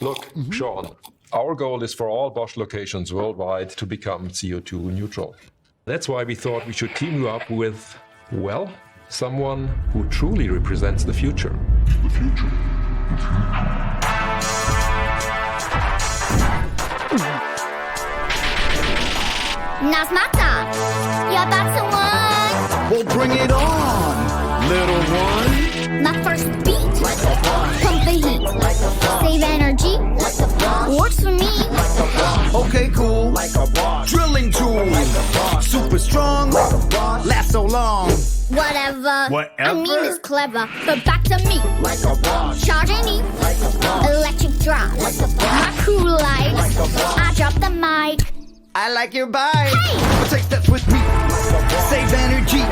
Look, Sean, our goal is for all Bosch locations worldwide to become CO2 neutral. That's why we thought we should team you up with, well, someone who truly represents the future. The future. Now's my time. You're about to win. Well, bring it on, little one. My first beat. Pump the heat. Save energy. Works for me. Okay, cool. Drilling tool. Super strong. Last so long. Whatever. I mean, Whatever? it's clever. But back to me. Charging E. Electric drive. My cool lights. I drop the mic. I like your bike. Hey! Take steps with me. Save energy.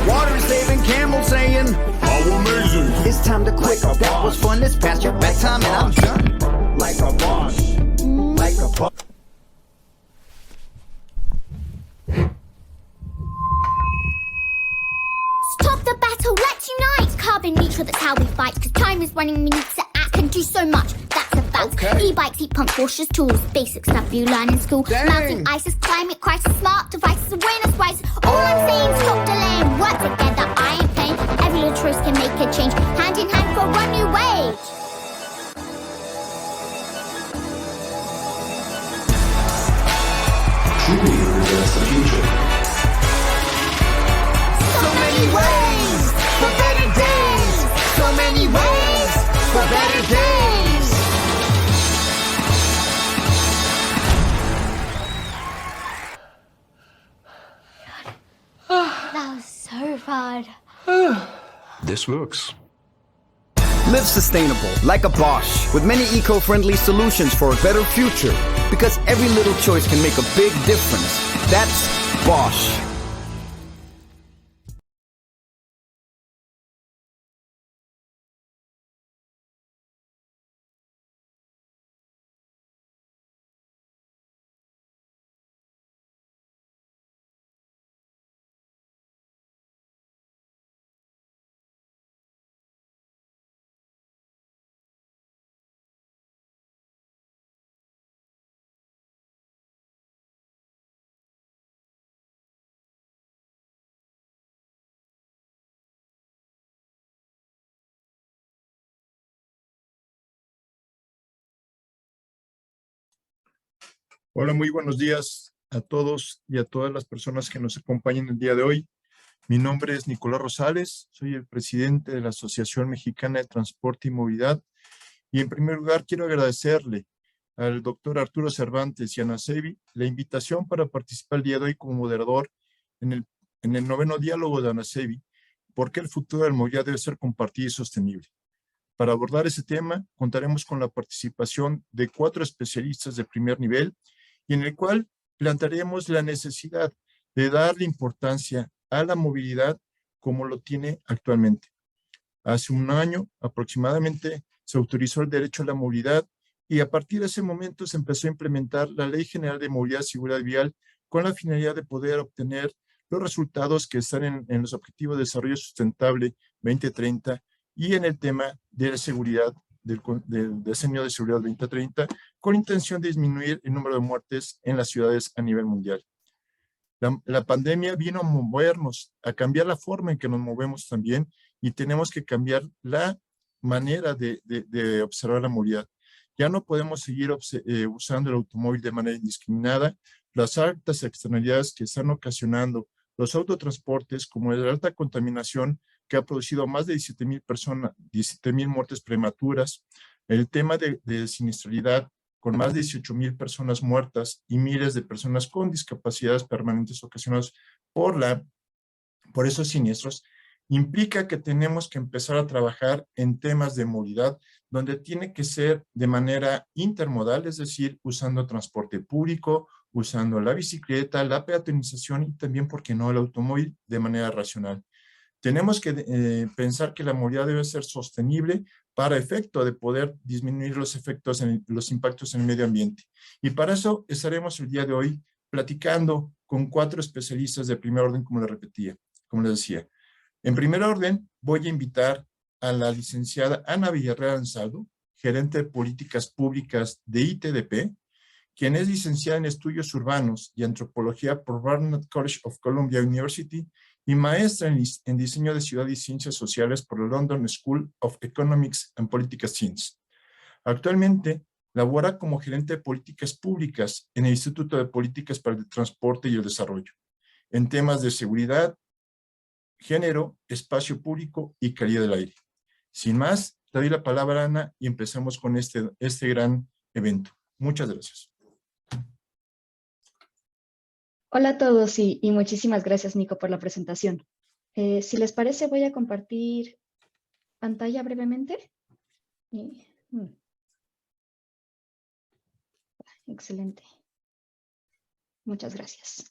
Water saving camel saying, how amazing. It's time to quit. That was fun. It's past your bedtime and I'm done. Like a boss. Like a boss. Stop the battle, let's unite. Carbon neutral, that's how we fight. Cause time is running, we need to act and do so much. That's a fact. Okay. E-bikes, heat pump, Porsche's tools. Basic stuff you learn in school. Dang. Mountain ices, climate crisis, smart devices, awareness rises. All I'm saying is stop delaying. Work together, I ain't playing. Every little choice can make a change. Hand in hand for a new wave. Truly represents the future. So many ways for better days. So many ways for better days. That was so fun. This works. Live sustainable, like a Bosch, with many eco-friendly solutions for a better future. Because every little choice can make a big difference. That's Bosch. Hola, muy buenos días a todos y a todas las personas que nos acompañan el día de hoy. Mi nombre es Nicolás Rosales, soy el presidente de la Asociación Mexicana de Transporte y Movilidad. Y en primer lugar quiero agradecerle al doctor Arturo Cervantes y a Anacevi la invitación para participar el día de hoy como moderador en el 9º diálogo de Anacevi, porque el futuro de la movilidad debe ser compartido y sostenible. Para abordar ese tema, contaremos con la participación de 4 especialistas de primer nivel y en el cual plantearemos la necesidad de darle importancia a la movilidad como lo tiene actualmente. Hace un año aproximadamente se autorizó el derecho a la movilidad y a partir de ese momento se empezó a implementar la Ley General de Movilidad y Seguridad Vial con la finalidad de poder obtener los resultados que están en los Objetivos de Desarrollo Sustentable 2030 y en el tema de la seguridad, del diseño de seguridad 2030, con intención de disminuir el número de muertes en las ciudades a nivel mundial. La pandemia vino a movernos, a cambiar la forma en que nos movemos también, y tenemos que cambiar la manera de observar la movilidad. Ya no podemos seguir usando el automóvil de manera indiscriminada. Las altas externalidades que están ocasionando los autotransportes, como la alta contaminación, que ha producido más de 17,000 muertes prematuras, el tema de siniestralidad, con más de 18,000 personas muertas y miles de personas con discapacidades permanentes ocasionadas por esos siniestros, implica que tenemos que empezar a trabajar en temas de movilidad, donde tiene que ser de manera intermodal, es decir, usando transporte público, usando la bicicleta, la peatonización y también, ¿por qué no?, el automóvil de manera racional. Tenemos que pensar que la movilidad debe ser sostenible para efecto de poder disminuir los impactos en el medio ambiente. Y para eso estaremos el día de hoy platicando con 4 especialistas de primer orden, como les decía. En primer orden, voy a invitar a la licenciada Ana Villarreal Ansaldo, gerente de políticas públicas de ITDP, quien es licenciada en Estudios Urbanos y Antropología por Barnard College of Columbia University y maestra en Diseño de Ciudad y Ciencias Sociales por la London School of Economics and Political Science. Actualmente labora como gerente de políticas públicas en el Instituto de Políticas para el Transporte y el Desarrollo, en temas de seguridad, género, espacio público y calidad del aire. Sin más, te doy la palabra, Ana, y empezamos con este gran evento. Muchas gracias. Hola a todos y muchísimas gracias, Nico, por la presentación. Si les parece, voy a compartir pantalla brevemente. Excelente. Muchas gracias.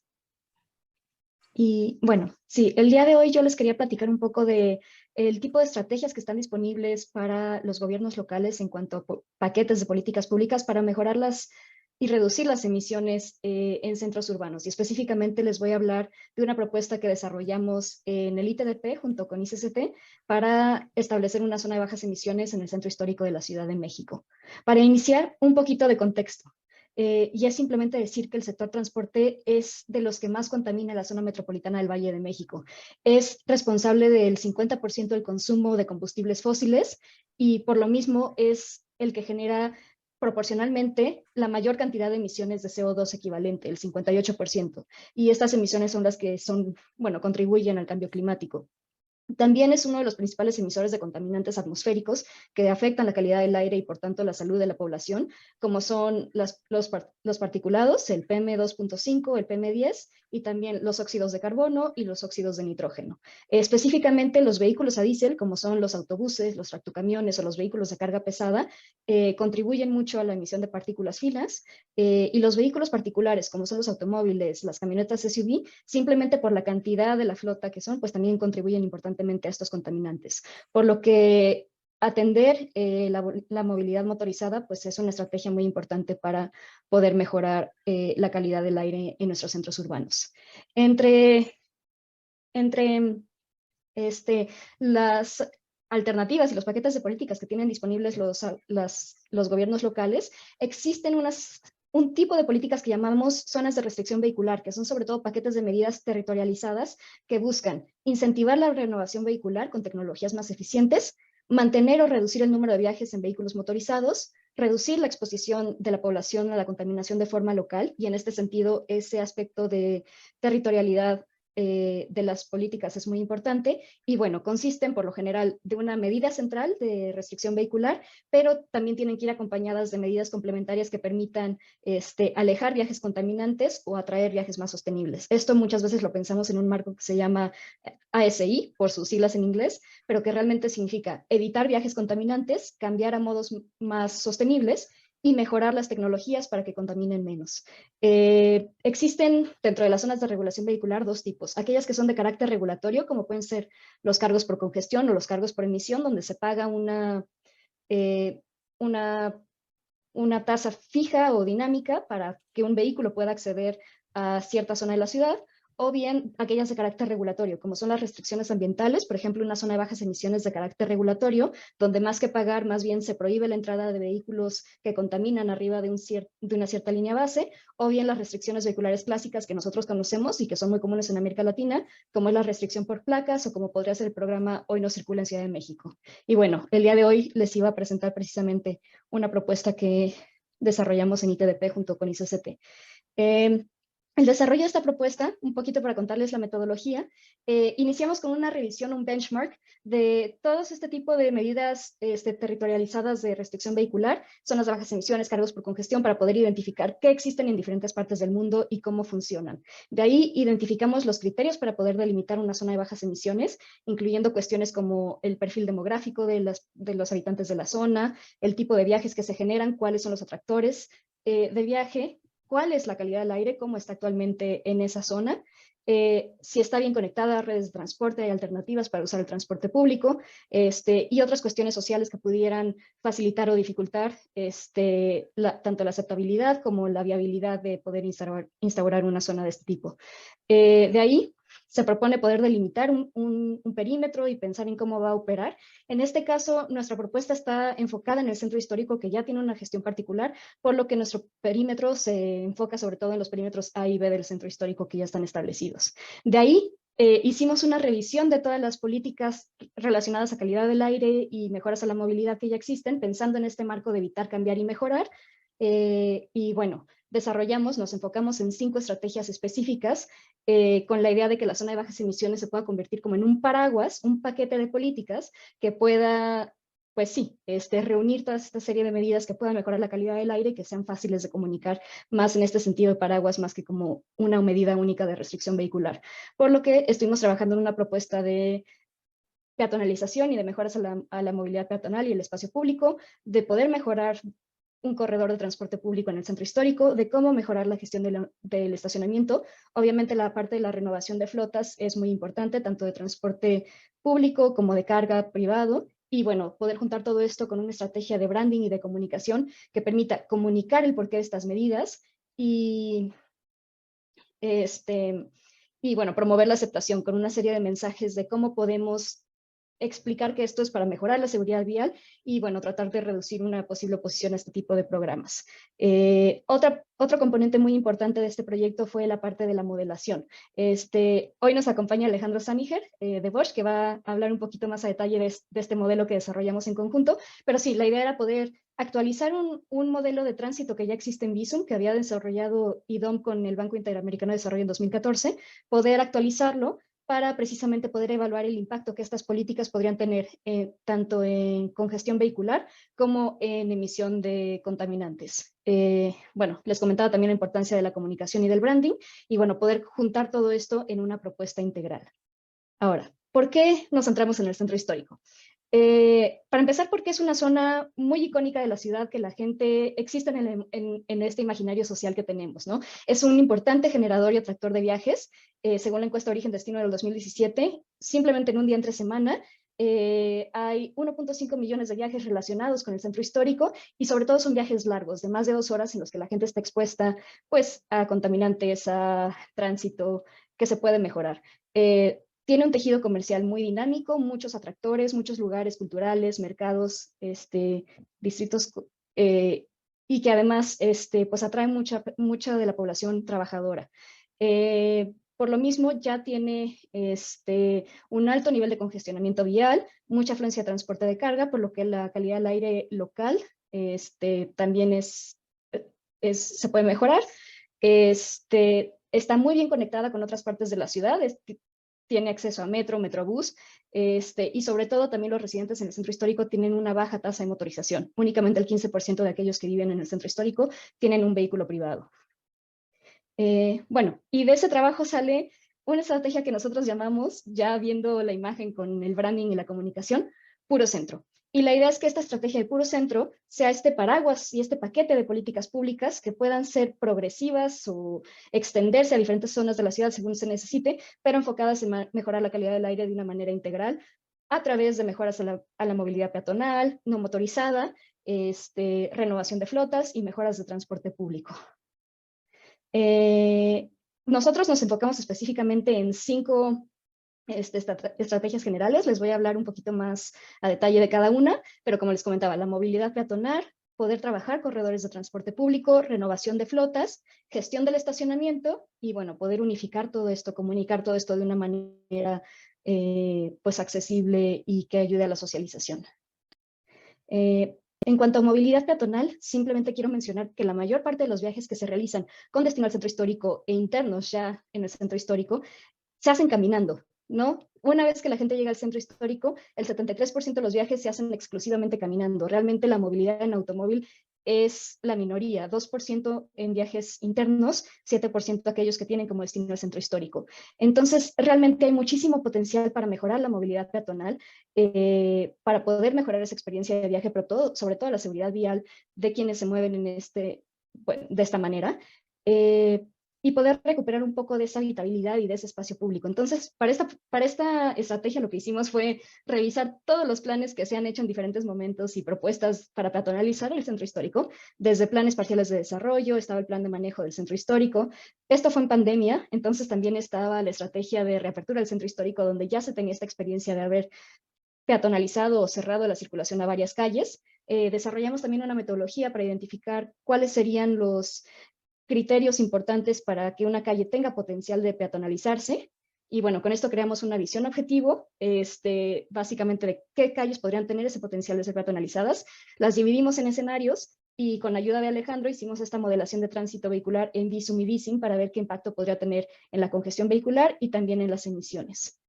Y bueno, sí, el día de hoy yo les quería platicar un poco de el tipo de estrategias que están disponibles para los gobiernos locales en cuanto a paquetes de políticas públicas para mejorarlas y reducir las emisiones en centros urbanos. Y específicamente les voy a hablar de una propuesta que desarrollamos en el ITDP junto con ICCT para establecer una zona de bajas emisiones en el centro histórico de la Ciudad de México. Para iniciar, un poquito de contexto. Y es simplemente decir que el sector transporte es de los que más contamina la zona metropolitana del Valle de México. Es responsable del 50% del consumo de combustibles fósiles y por lo mismo es el que genera proporcionalmente la mayor cantidad de emisiones de CO2 equivalente, el 58%. Y estas emisiones son las que contribuyen al cambio climático. También es uno de los principales emisores de contaminantes atmosféricos que afectan la calidad del aire y por tanto la salud de la población, como son los particulados, el PM2.5, el PM10 y también los óxidos de carbono y los óxidos de nitrógeno. Específicamente los vehículos a diésel, como son los autobuses, los tractocamiones o los vehículos de carga pesada, contribuyen mucho a la emisión de partículas finas y los vehículos particulares, como son los automóviles, las camionetas SUV, simplemente por la cantidad de la flota que son, pues también contribuyen importantemente a estos contaminantes. Por lo que atender la movilidad motorizada pues es una estrategia muy importante para poder mejorar la calidad del aire en nuestros centros urbanos. Entre las alternativas y los paquetes de políticas que tienen disponibles los gobiernos locales, existen un tipo de políticas que llamamos zonas de restricción vehicular, que son sobre todo paquetes de medidas territorializadas que buscan incentivar la renovación vehicular con tecnologías más eficientes, mantener o reducir el número de viajes en vehículos motorizados, reducir la exposición de la población a la contaminación de forma local, y en este sentido ese aspecto de territorialidad de las políticas es muy importante, y bueno, consisten por lo general de una medida central de restricción vehicular, pero también tienen que ir acompañadas de medidas complementarias que permitan alejar viajes contaminantes o atraer viajes más sostenibles. Esto muchas veces lo pensamos en un marco que se llama ASI, por sus siglas en inglés, pero que realmente significa evitar viajes contaminantes, cambiar a modos más sostenibles y mejorar las tecnologías para que contaminen menos. Existen dentro de las zonas de regulación vehicular dos tipos, aquellas que son de carácter regulatorio, como pueden ser los cargos por congestión o los cargos por emisión, donde se paga una tasa fija o dinámica para que un vehículo pueda acceder a cierta zona de la ciudad, o bien aquellas de carácter regulatorio, como son las restricciones ambientales, por ejemplo, una zona de bajas emisiones de carácter regulatorio, donde más que pagar, más bien se prohíbe la entrada de vehículos que contaminan arriba de una cierta línea base, o bien las restricciones vehiculares clásicas que nosotros conocemos y que son muy comunes en América Latina, como es la restricción por placas o como podría ser el programa Hoy no circula en Ciudad de México. Y bueno, el día de hoy les iba a presentar precisamente una propuesta que desarrollamos en ITDP junto con ICCT. El desarrollo de esta propuesta, un poquito para contarles la metodología, iniciamos con una revisión, un benchmark de todos este tipo de medidas territorializadas de restricción vehicular, zonas de bajas emisiones, cargos por congestión, para poder identificar qué existen en diferentes partes del mundo y cómo funcionan. De ahí identificamos los criterios para poder delimitar una zona de bajas emisiones, incluyendo cuestiones como el perfil demográfico de los habitantes de la zona, el tipo de viajes que se generan, cuáles son los atractores de viaje, cuál es la calidad del aire, cómo está actualmente en esa zona, si está bien conectada a redes de transporte, hay alternativas para usar el transporte público, y otras cuestiones sociales que pudieran facilitar o dificultar tanto la aceptabilidad como la viabilidad de poder instaurar una zona de este tipo. De ahí se propone poder delimitar un perímetro y pensar en cómo va a operar. En este caso, nuestra propuesta está enfocada en el centro histórico, que ya tiene una gestión particular, por lo que nuestro perímetro se enfoca sobre todo en los perímetros A y B del centro histórico que ya están establecidos. De ahí, hicimos una revisión de todas las políticas relacionadas a calidad del aire y mejoras a la movilidad que ya existen, pensando en este marco de evitar, cambiar y mejorar. Y bueno, nos enfocamos en 5 estrategias específicas con la idea de que la zona de bajas emisiones se pueda convertir como en un paraguas, un paquete de políticas que pueda, pues sí, reunir toda esta serie de medidas que puedan mejorar la calidad del aire y que sean fáciles de comunicar, más en este sentido de paraguas, más que como una medida única de restricción vehicular. Por lo que estuvimos trabajando en una propuesta de peatonalización y de mejoras a la movilidad peatonal y el espacio público, de poder mejorar un corredor de transporte público en el centro histórico, de cómo mejorar la gestión del estacionamiento. Obviamente la parte de la renovación de flotas es muy importante, tanto de transporte público como de carga privado, y bueno, poder juntar todo esto con una estrategia de branding y de comunicación que permita comunicar el porqué de estas medidas y bueno, promover la aceptación con una serie de mensajes de cómo podemos explicar que esto es para mejorar la seguridad vial y, bueno, tratar de reducir una posible oposición a este tipo de programas. Otro componente muy importante de este proyecto fue la parte de la modelación. Hoy nos acompaña Alejandro Saniger de Bosch, que va a hablar un poquito más a detalle de este modelo que desarrollamos en conjunto, pero sí, la idea era poder actualizar un modelo de tránsito que ya existe en Visum, que había desarrollado IDOM con el Banco Interamericano de Desarrollo en 2014, poder actualizarlo para precisamente poder evaluar el impacto que estas políticas podrían tener tanto en congestión vehicular como en emisión de contaminantes. Bueno, les comentaba también la importancia de la comunicación y del branding, y bueno, poder juntar todo esto en una propuesta integral. Ahora, ¿por qué nos centramos en el centro histórico? Para empezar, porque es una zona muy icónica de la ciudad, que la gente existe en este imaginario social que tenemos, ¿no? Es un importante generador y atractor de viajes. Según la encuesta Origen Destino del 2017, simplemente en un día entre semana hay 1.5 millones de viajes relacionados con el centro histórico, y sobre todo son viajes largos, de más de 2 horas, en los que la gente está expuesta pues, a contaminantes, a tránsito, que se puede mejorar. Tiene un tejido comercial muy dinámico, muchos atractores, muchos lugares culturales, mercados, distritos, y que además pues atrae mucha de la población trabajadora. Por lo mismo, ya tiene un alto nivel de congestionamiento vial, mucha afluencia de transporte de carga, por lo que la calidad del aire local también se puede mejorar. Está muy bien conectada con otras partes de la ciudad, tiene acceso a metro, metrobús, y sobre todo también los residentes en el centro histórico tienen una baja tasa de motorización. Únicamente el 15% de aquellos que viven en el centro histórico tienen un vehículo privado. Bueno, y de ese trabajo sale una estrategia que nosotros llamamos, ya viendo la imagen con el branding y la comunicación, Puro Centro. Y la idea es que esta estrategia de Puro Centro sea este paraguas y este paquete de políticas públicas que puedan ser progresivas o extenderse a diferentes zonas de la ciudad según se necesite, pero enfocadas en mejorar la calidad del aire de una manera integral a través de mejoras a la movilidad peatonal, no motorizada, renovación de flotas y mejoras de transporte público. Nosotros nos enfocamos específicamente en 5 estrategias generales. Les voy a hablar un poquito más a detalle de cada una, pero como les comentaba, la movilidad peatonal, poder trabajar corredores de transporte público, renovación de flotas, gestión del estacionamiento y, bueno, poder unificar todo esto, comunicar todo esto de una manera pues accesible y que ayude a la socialización. En cuanto a movilidad peatonal, simplemente quiero mencionar que la mayor parte de los viajes que se realizan con destino al centro histórico e internos ya en el centro histórico se hacen caminando, ¿no? Una vez que la gente llega al centro histórico, el 73% de los viajes se hacen exclusivamente caminando. Realmente la movilidad en automóvil es la minoría, 2% en viajes internos, 7% aquellos que tienen como destino el centro histórico. Entonces, realmente hay muchísimo potencial para mejorar la movilidad peatonal, para poder mejorar esa experiencia de viaje, pero sobre todo la seguridad vial de quienes se mueven en de esta manera. y poder recuperar un poco de esa habitabilidad y de ese espacio público. Entonces, para esta estrategia lo que hicimos fue revisar todos los planes que se han hecho en diferentes momentos y propuestas para peatonalizar el centro histórico, desde planes parciales de desarrollo, estaba el plan de manejo del centro histórico. Esto fue en pandemia, entonces también estaba la estrategia de reapertura del centro histórico, donde ya se tenía esta experiencia de haber peatonalizado o cerrado la circulación a varias calles. Desarrollamos también una metodología para identificar cuáles serían los criterios importantes para que una calle tenga potencial de peatonalizarse. Y bueno, con esto creamos una visión objetivo, básicamente de qué calles podrían tener ese potencial de ser peatonalizadas. Las dividimos en escenarios y con ayuda de Alejandro hicimos esta modelación de tránsito vehicular en Visum y Vising para ver qué impacto podría tener en la congestión vehicular y también en las emisiones.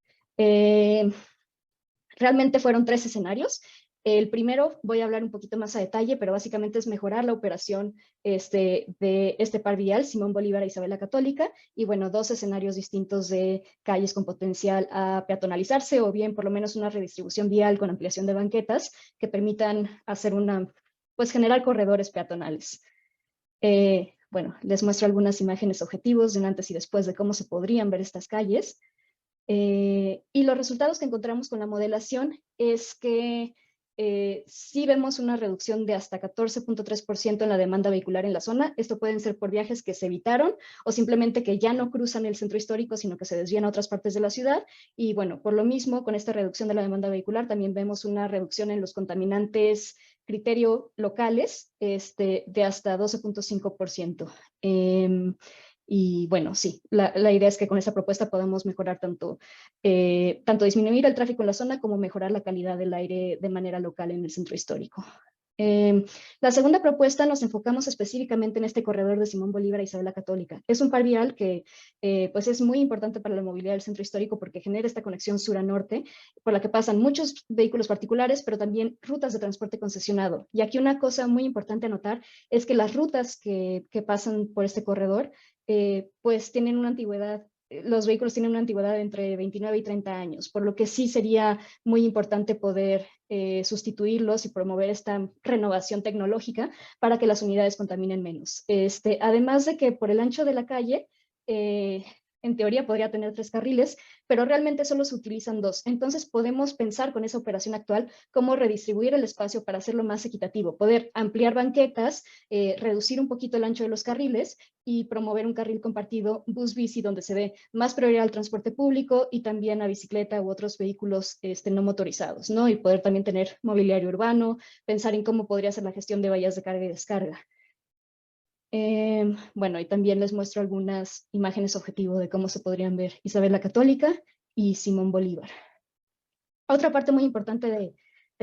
Realmente fueron 3 escenarios. El primero voy a hablar un poquito más a detalle, pero básicamente es mejorar la operación de este par vial, Simón Bolívar e Isabel la Católica, y bueno, 2 escenarios distintos de calles con potencial a peatonalizarse, o bien por lo menos una redistribución vial con ampliación de banquetas que permitan hacer pues generar corredores peatonales. Bueno, les muestro algunas imágenes objetivos de un antes y después de cómo se podrían ver estas calles. Y los resultados que encontramos con la modelación es que sí vemos una reducción de hasta 14.3% en la demanda vehicular en la zona. Esto pueden ser por viajes que se evitaron o simplemente que ya no cruzan el centro histórico, sino que se desvían a otras partes de la ciudad. Y bueno, por lo mismo, con esta reducción de la demanda vehicular, también vemos una reducción en los contaminantes criterio locales de hasta 12.5%. Y bueno, sí, la idea es que con esta propuesta podamos mejorar tanto disminuir el tráfico en la zona como mejorar la calidad del aire de manera local en el centro histórico. La segunda propuesta nos enfocamos específicamente en este corredor de Simón Bolívar e Isabel la Católica. Es un par vial que pues es muy importante para la movilidad del centro histórico porque genera esta conexión sur a norte, por la que pasan muchos vehículos particulares, pero también rutas de transporte concesionado. Y aquí una cosa muy importante a notar es que las rutas que pasan por este corredor pues tienen una antigüedad, los vehículos tienen una antigüedad de entre 29 y 30 años, por lo que sí sería muy importante poder sustituirlos y promover esta renovación tecnológica para que las unidades contaminen menos. Además de que por el ancho de la calle, en teoría podría tener 3 carriles, pero realmente solo se utilizan 2. Entonces podemos pensar con esa operación actual cómo redistribuir el espacio para hacerlo más equitativo, poder ampliar banquetas, reducir un poquito el ancho de los carriles y promover un carril compartido bus-bici donde se dé más prioridad al transporte público y también a bicicleta u otros vehículos no motorizados, ¿no? Y poder también tener mobiliario urbano, pensar en cómo podría ser la gestión de vallas de carga y descarga. Bueno, y también les muestro algunas imágenes objetivo de cómo se podrían ver Isabel la Católica y Simón Bolívar. Otra parte muy importante de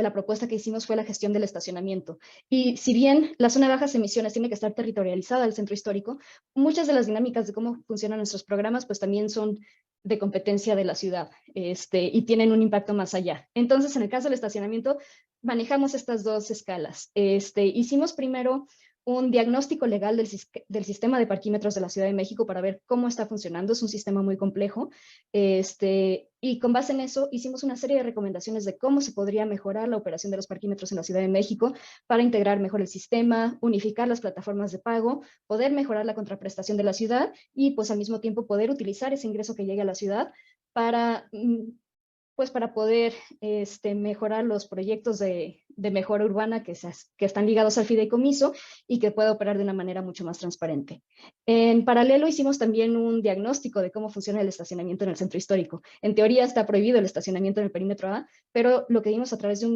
la propuesta que hicimos fue la gestión del estacionamiento. Y si bien la zona de bajas emisiones tiene que estar territorializada al centro histórico, muchas de las dinámicas de cómo funcionan nuestros programas pues también son de competencia de la ciudad y tienen un impacto más allá. Entonces, en el caso del estacionamiento, manejamos estas 2 escalas. Hicimos primero un diagnóstico legal del sistema de parquímetros de la Ciudad de México para ver cómo está funcionando. Es un sistema muy complejo. Y con base en eso hicimos una serie de recomendaciones de cómo se podría mejorar la operación de los parquímetros en la Ciudad de México para integrar mejor el sistema, unificar las plataformas de pago, poder mejorar la contraprestación de la ciudad y pues al mismo tiempo poder utilizar ese ingreso que llegue a la ciudad para poder mejorar los proyectos de mejora urbana que están ligados al fideicomiso y que pueda operar de una manera mucho más transparente. En paralelo hicimos también un diagnóstico de cómo funciona el estacionamiento en el centro histórico. En teoría está prohibido el estacionamiento en el perímetro A, pero lo que vimos a través de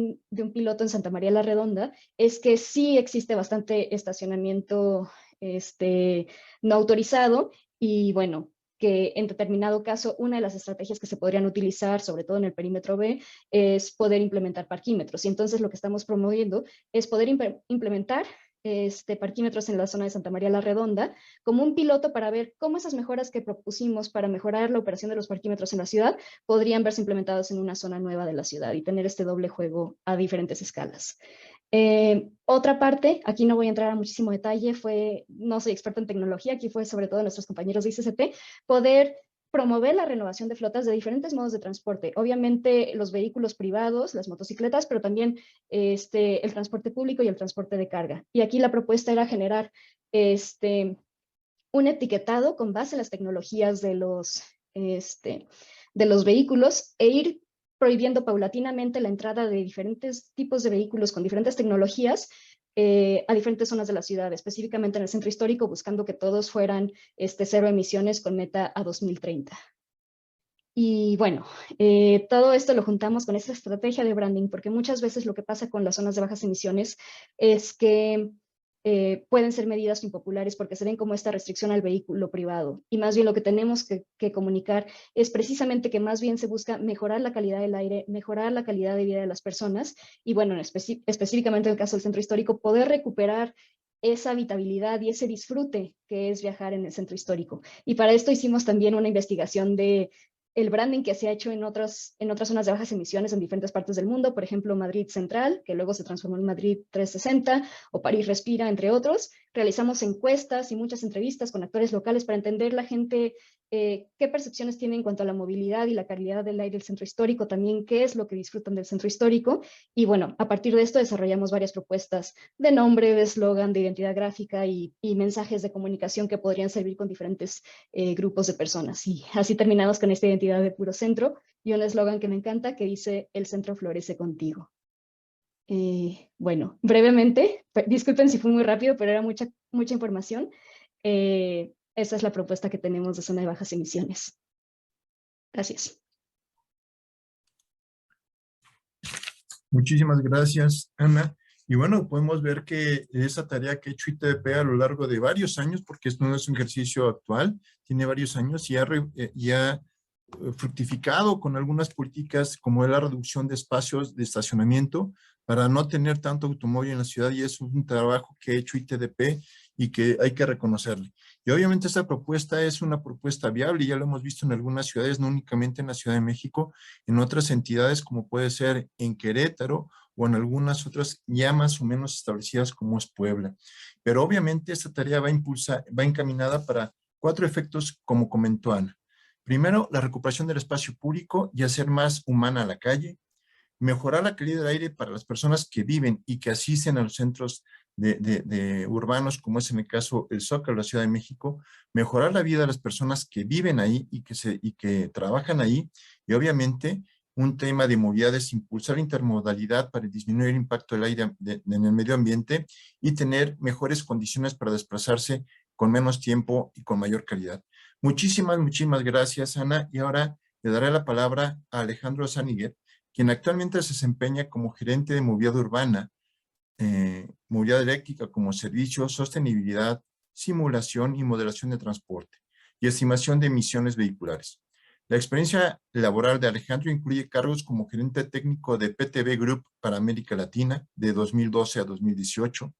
un piloto en Santa María la Redonda es que sí existe bastante estacionamiento no autorizado y bueno, que en determinado caso una de las estrategias que se podrían utilizar, sobre todo en el perímetro B, es poder implementar parquímetros. Y entonces lo que estamos promoviendo es poder implementar parquímetros en la zona de Santa María la Redonda como un piloto para ver cómo esas mejoras que propusimos para mejorar la operación de los parquímetros en la ciudad podrían verse implementados en una zona nueva de la ciudad y tener este doble juego a diferentes escalas. Otra parte, aquí no voy a entrar a muchísimo detalle, no soy experta en tecnología, aquí fue sobre todo nuestros compañeros de ICCT, poder promover la renovación de flotas de diferentes modos de transporte. Obviamente los vehículos privados, las motocicletas, pero también el transporte público y el transporte de carga. Y aquí la propuesta era generar un etiquetado con base en las tecnologías de los vehículos e ir prohibiendo paulatinamente la entrada de diferentes tipos de vehículos con diferentes tecnologías a diferentes zonas de la ciudad, específicamente en el centro histórico, buscando que todos fueran cero emisiones con meta a 2030. Y bueno, todo esto lo juntamos con esta estrategia de branding, porque muchas veces lo que pasa con las zonas de bajas emisiones es que pueden ser medidas impopulares porque se ven como esta restricción al vehículo privado. Y más bien lo que tenemos que comunicar es precisamente que más bien se busca mejorar la calidad del aire, mejorar la calidad de vida de las personas y bueno, específicamente en el caso del centro histórico, poder recuperar esa habitabilidad y ese disfrute que es viajar en el centro histórico. Y para esto hicimos también una investigación de el branding que se ha hecho en otras zonas de bajas emisiones en diferentes partes del mundo, por ejemplo, Madrid Central, que luego se transformó en Madrid 360, o París Respira, entre otros. Realizamos encuestas y muchas entrevistas con actores locales para entender la gente qué percepciones tienen en cuanto a la movilidad y la calidad del aire del centro histórico, también qué es lo que disfrutan del centro histórico. Y bueno, a partir de esto desarrollamos varias propuestas de nombre, de eslogan, de identidad gráfica y mensajes de comunicación que podrían servir con diferentes grupos de personas. Y así terminamos con esta identidad de Puro Centro y un eslogan que me encanta que dice: el centro florece contigo. Bueno, brevemente, disculpen si fue muy rápido, pero era mucha información. Esa es la propuesta que tenemos de zona de bajas emisiones. Gracias. Muchísimas gracias, Ana. Y bueno, podemos ver que esa tarea que ha hecho ITDP a lo largo de varios años, porque esto no es un ejercicio actual, tiene varios años y ha fructificado con algunas políticas como la reducción de espacios de estacionamiento para no tener tanto automóvil en la ciudad, y es un trabajo que ha hecho ITDP y que hay que reconocerle. Y obviamente esta propuesta es una propuesta viable y ya lo hemos visto en algunas ciudades, no únicamente en la Ciudad de México, en otras entidades como puede ser en Querétaro o en algunas otras ya más o menos establecidas como es Puebla. Pero obviamente esta tarea va encaminada para 4 efectos, como comentó Ana. Primero, la recuperación del espacio público y hacer más humana la calle, mejorar la calidad del aire para las personas que viven y que asisten a los centros urbanos, como es en el caso el Zócalo de la Ciudad de México, mejorar la vida de las personas que viven ahí y que trabajan ahí, y obviamente un tema de movilidad es impulsar la intermodalidad para disminuir el impacto del aire en el medio ambiente y tener mejores condiciones para desplazarse con menos tiempo y con mayor calidad. Muchísimas gracias, Ana, y ahora le daré la palabra a Alejandro Saniguet, quien actualmente se desempeña como gerente de movilidad urbana, movilidad eléctrica como servicio, sostenibilidad, simulación y modelación de transporte y estimación de emisiones vehiculares. La experiencia laboral de Alejandro incluye cargos como gerente técnico de PTV Group para América Latina de 2012 a 2018,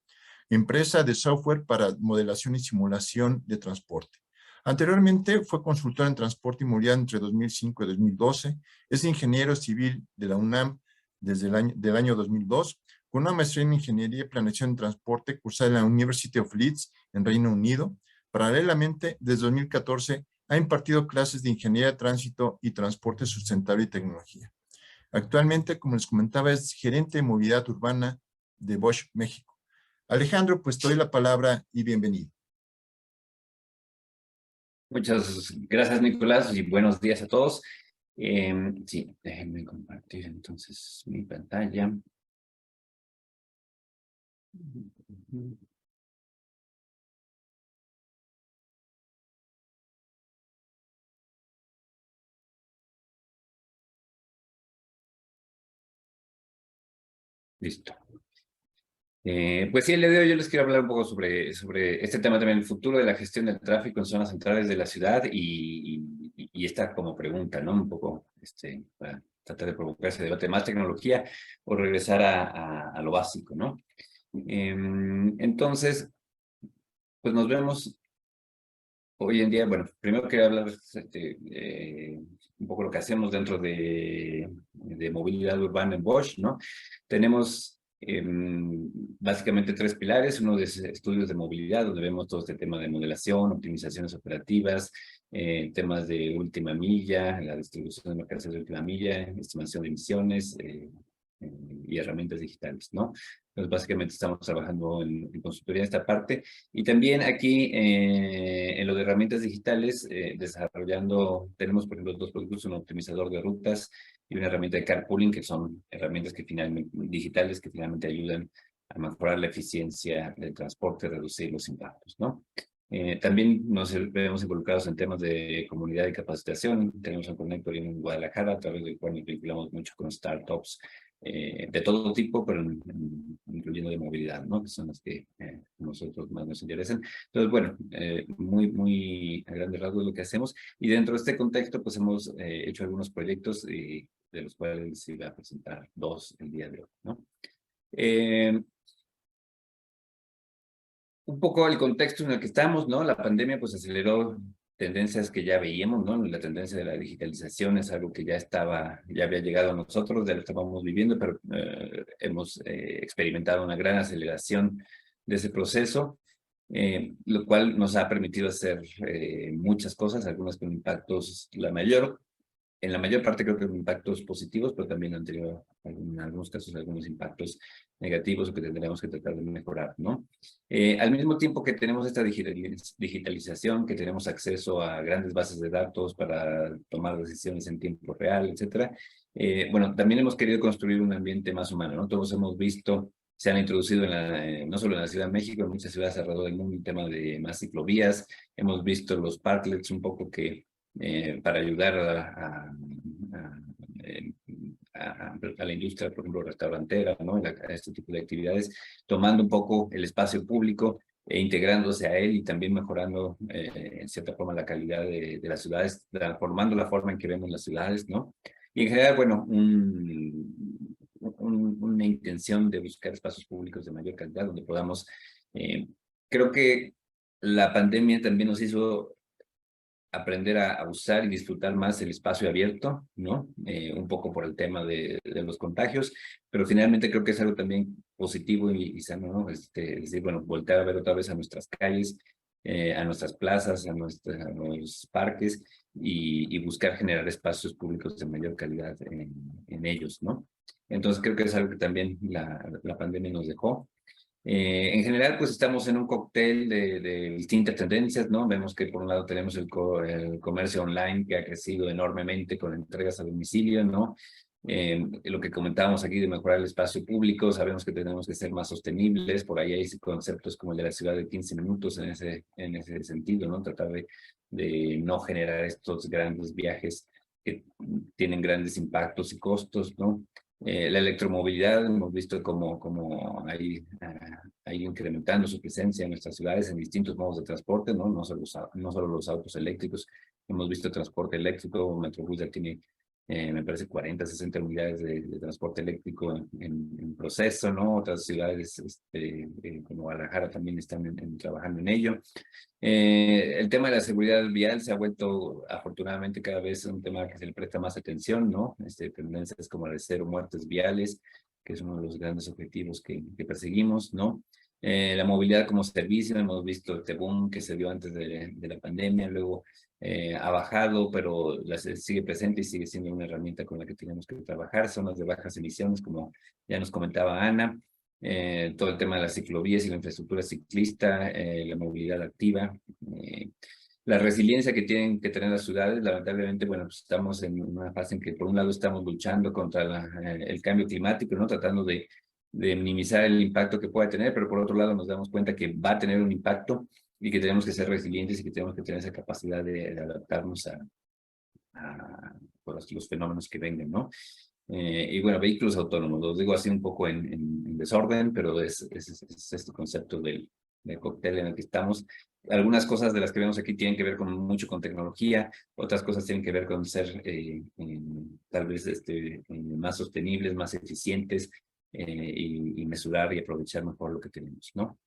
empresa de software para modelación y simulación de transporte. Anteriormente fue consultor en transporte y movilidad entre 2005 y 2012. Es ingeniero civil de la UNAM desde el año 2002, con una maestría en ingeniería y planeación de transporte cursada en la University of Leeds en Reino Unido. Paralelamente, desde 2014 ha impartido clases de ingeniería de tránsito y transporte sustentable y tecnología. Actualmente, como les comentaba, es gerente de movilidad urbana de Bosch, México. Alejandro, pues te doy la palabra y bienvenido. Muchas gracias, Nicolás, y buenos días a todos. Sí, déjenme compartir entonces mi pantalla. Listo. Pues sí, el día de hoy yo les quiero hablar un poco sobre este tema también, el futuro de la gestión del tráfico en zonas centrales de la ciudad y esta como pregunta, ¿no? Un poco para tratar de provocar ese debate, más tecnología o regresar a lo básico, ¿no? Entonces, pues nos vemos hoy en día. Bueno, primero quería hablar un poco lo que hacemos dentro de movilidad urbana en Bosch, ¿no? Tenemos básicamente 3 pilares. Uno de estudios de movilidad, donde vemos todo este tema de modelación, optimizaciones operativas, temas de última milla, la distribución de mercancías de última milla, estimación de emisiones y herramientas digitales, ¿no? Entonces, básicamente estamos trabajando en consultoría en esta parte. Y también aquí En lo de herramientas digitales, tenemos por ejemplo 2 productos, un optimizador de rutas y una herramienta de carpooling, que son herramientas digitales que finalmente ayudan a mejorar la eficiencia del transporte, reducir los impactos, ¿no? También nos vemos involucrados en temas de comunidad y capacitación. Tenemos un Connector en Guadalajara, a través del cual nos vinculamos mucho con startups de todo tipo, pero incluyendo de movilidad, ¿no? Que son las que nosotros más nos interesan. Entonces, bueno, muy a grandes rasgos lo que hacemos. Y dentro de este contexto, pues hemos hecho algunos proyectos de los cuales se iba a presentar 2 el día de hoy, ¿no? Un poco el contexto en el que estamos, ¿no? La pandemia pues aceleró tendencias que ya veíamos, ¿no? La tendencia de la digitalización es algo que ya había llegado a nosotros, ya lo estábamos viviendo, pero hemos experimentado una gran aceleración de ese proceso, lo cual nos ha permitido hacer muchas cosas, algunas con impactos, en la mayor parte creo que impactos positivos, pero también han tenido en algunos casos algunos impactos negativos o que tendremos que tratar de mejorar, ¿no? Al mismo tiempo que tenemos esta digitalización, que tenemos acceso a grandes bases de datos para tomar decisiones en tiempo real, etcétera, bueno, también hemos querido construir un ambiente más humano, ¿no? Todos hemos visto, se han introducido no solo en la Ciudad de México, en muchas ciudades alrededor del mundo, el tema de más ciclovías. Hemos visto los parklets un poco que para ayudar a la industria, por ejemplo, restaurantera, ¿no? A este tipo de actividades, tomando un poco el espacio público e integrándose a él y también mejorando, en cierta forma, la calidad de las ciudades, transformando la forma en que vemos las ciudades, ¿no? Y en general, bueno, una intención de buscar espacios públicos de mayor calidad, donde podamos... creo que la pandemia también nos hizo aprender a usar y disfrutar más el espacio abierto, ¿no? Un poco por el tema de los contagios, pero finalmente creo que es algo también positivo y sano, ¿no? Es decir, bueno, voltear a ver otra vez a nuestras calles, a nuestras plazas, a los parques y buscar generar espacios públicos de mayor calidad en ellos, ¿no? Entonces creo que es algo que también la pandemia nos dejó. En general, pues estamos en un cóctel de distintas tendencias, ¿no? Vemos que por un lado tenemos el comercio online que ha crecido enormemente con entregas a domicilio, ¿no? Lo que comentábamos aquí de mejorar el espacio público, sabemos que tenemos que ser más sostenibles, por ahí hay conceptos como el de la ciudad de 15 minutos en ese sentido, ¿no? Tratar de no generar estos grandes viajes que tienen grandes impactos y costos, ¿no? La electromovilidad, hemos visto cómo ha ido incrementando su presencia en nuestras ciudades en distintos modos de transporte, ¿no? No solo los autos eléctricos, hemos visto transporte eléctrico, Metrobús ya tiene, me parece, 40, 60 unidades de transporte eléctrico en proceso, ¿no? Otras ciudades como Guadalajara también están trabajando en ello. El tema de la seguridad vial se ha vuelto afortunadamente cada vez un tema que se le presta más atención, ¿no? Tendencias como el 0 muertes viales, que es uno de los grandes objetivos que perseguimos, ¿no? La movilidad como servicio, hemos visto este boom que se dio antes de la pandemia, luego ha bajado, pero sigue presente y sigue siendo una herramienta con la que tenemos que trabajar. Zonas de bajas emisiones, como ya nos comentaba Ana, todo el tema de las ciclovías y la infraestructura ciclista, la movilidad activa, la resiliencia que tienen que tener las ciudades. Lamentablemente, bueno, pues estamos en una fase en que por un lado estamos luchando contra el cambio climático, ¿no? Tratando de minimizar el impacto que pueda tener, pero por otro lado nos damos cuenta que va a tener un impacto y que tenemos que ser resilientes y que tenemos que tener esa capacidad de adaptarnos a los fenómenos que vengan, ¿no? Y bueno, vehículos autónomos, los digo así un poco en desorden, pero es este concepto del cóctel en el que estamos. Algunas cosas de las que vemos aquí tienen que ver mucho con tecnología, otras cosas tienen que ver con ser tal vez más sostenibles, más eficientes y mesurar y aprovechar mejor lo que tenemos, ¿no?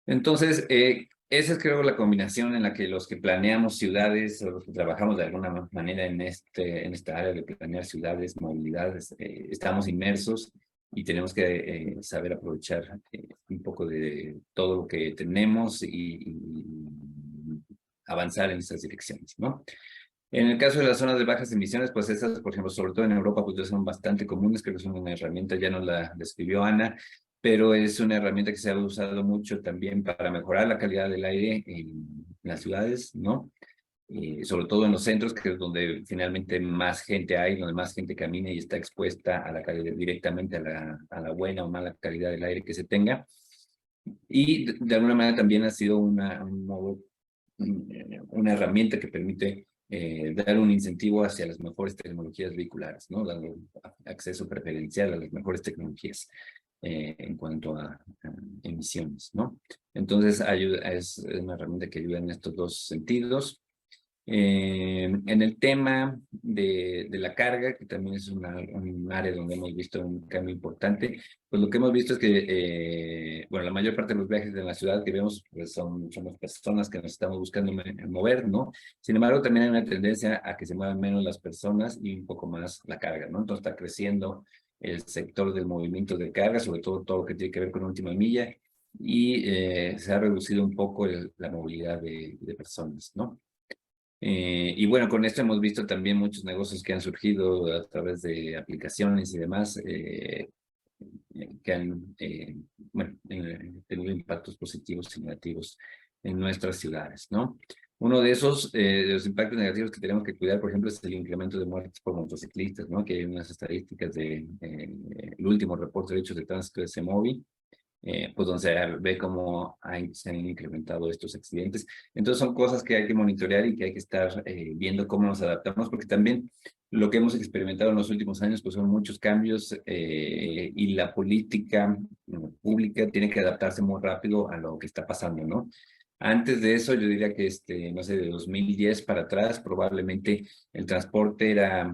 Entonces, esa es, creo, la combinación en la que los que planeamos ciudades o los que trabajamos de alguna manera en esta área de planear ciudades, movilidades, estamos inmersos y tenemos que saber aprovechar un poco de todo lo que tenemos y avanzar en esas direcciones, ¿no? En el caso de las zonas de bajas emisiones, pues esas, por ejemplo, sobre todo en Europa, pues ya son bastante comunes, creo que son una herramienta, ya nos la describió Ana, pero es una herramienta que se ha usado mucho también para mejorar la calidad del aire las ciudades, ¿no? Sobre todo en los centros, que es donde finalmente más gente hay, donde más gente camina y está expuesta a la calidad, directamente a la buena o mala calidad del aire que se tenga. Y de alguna manera también ha sido una herramienta que permite dar un incentivo hacia las mejores tecnologías vehiculares, ¿no? Dando acceso preferencial a las mejores tecnologías en cuanto a emisiones, ¿no? Entonces es una herramienta que ayuda en estos dos sentidos. En el tema de la carga, que también es un área donde hemos visto un cambio importante, pues lo que hemos visto es que, bueno, la mayor parte de los viajes en la ciudad que vemos, pues somos personas que nos estamos buscando mover, ¿no? Sin embargo, también hay una tendencia a que se muevan menos las personas y un poco más la carga, ¿no? Entonces está creciendo el sector del movimiento de carga, sobre todo lo que tiene que ver con última milla, y se ha reducido un poco la movilidad de personas, ¿no? Y bueno, con esto hemos visto también muchos negocios que han surgido a través de aplicaciones y demás, que han bueno, tenido impactos positivos y negativos en nuestras ciudades, ¿no? Uno de esos, de los impactos negativos que tenemos que cuidar, por ejemplo, es el incremento de muertes por motociclistas, ¿no? Que hay unas estadísticas del último reporte de hechos de tránsito de CEMOVI, pues donde se ve cómo se han incrementado estos accidentes. Entonces son cosas que hay que monitorear y que hay que estar viendo cómo nos adaptamos, porque también lo que hemos experimentado en los últimos años pues son muchos cambios y la política pública tiene que adaptarse muy rápido a lo que está pasando, ¿no? Antes de eso, yo diría que, no sé, de 2010 para atrás, probablemente el transporte era,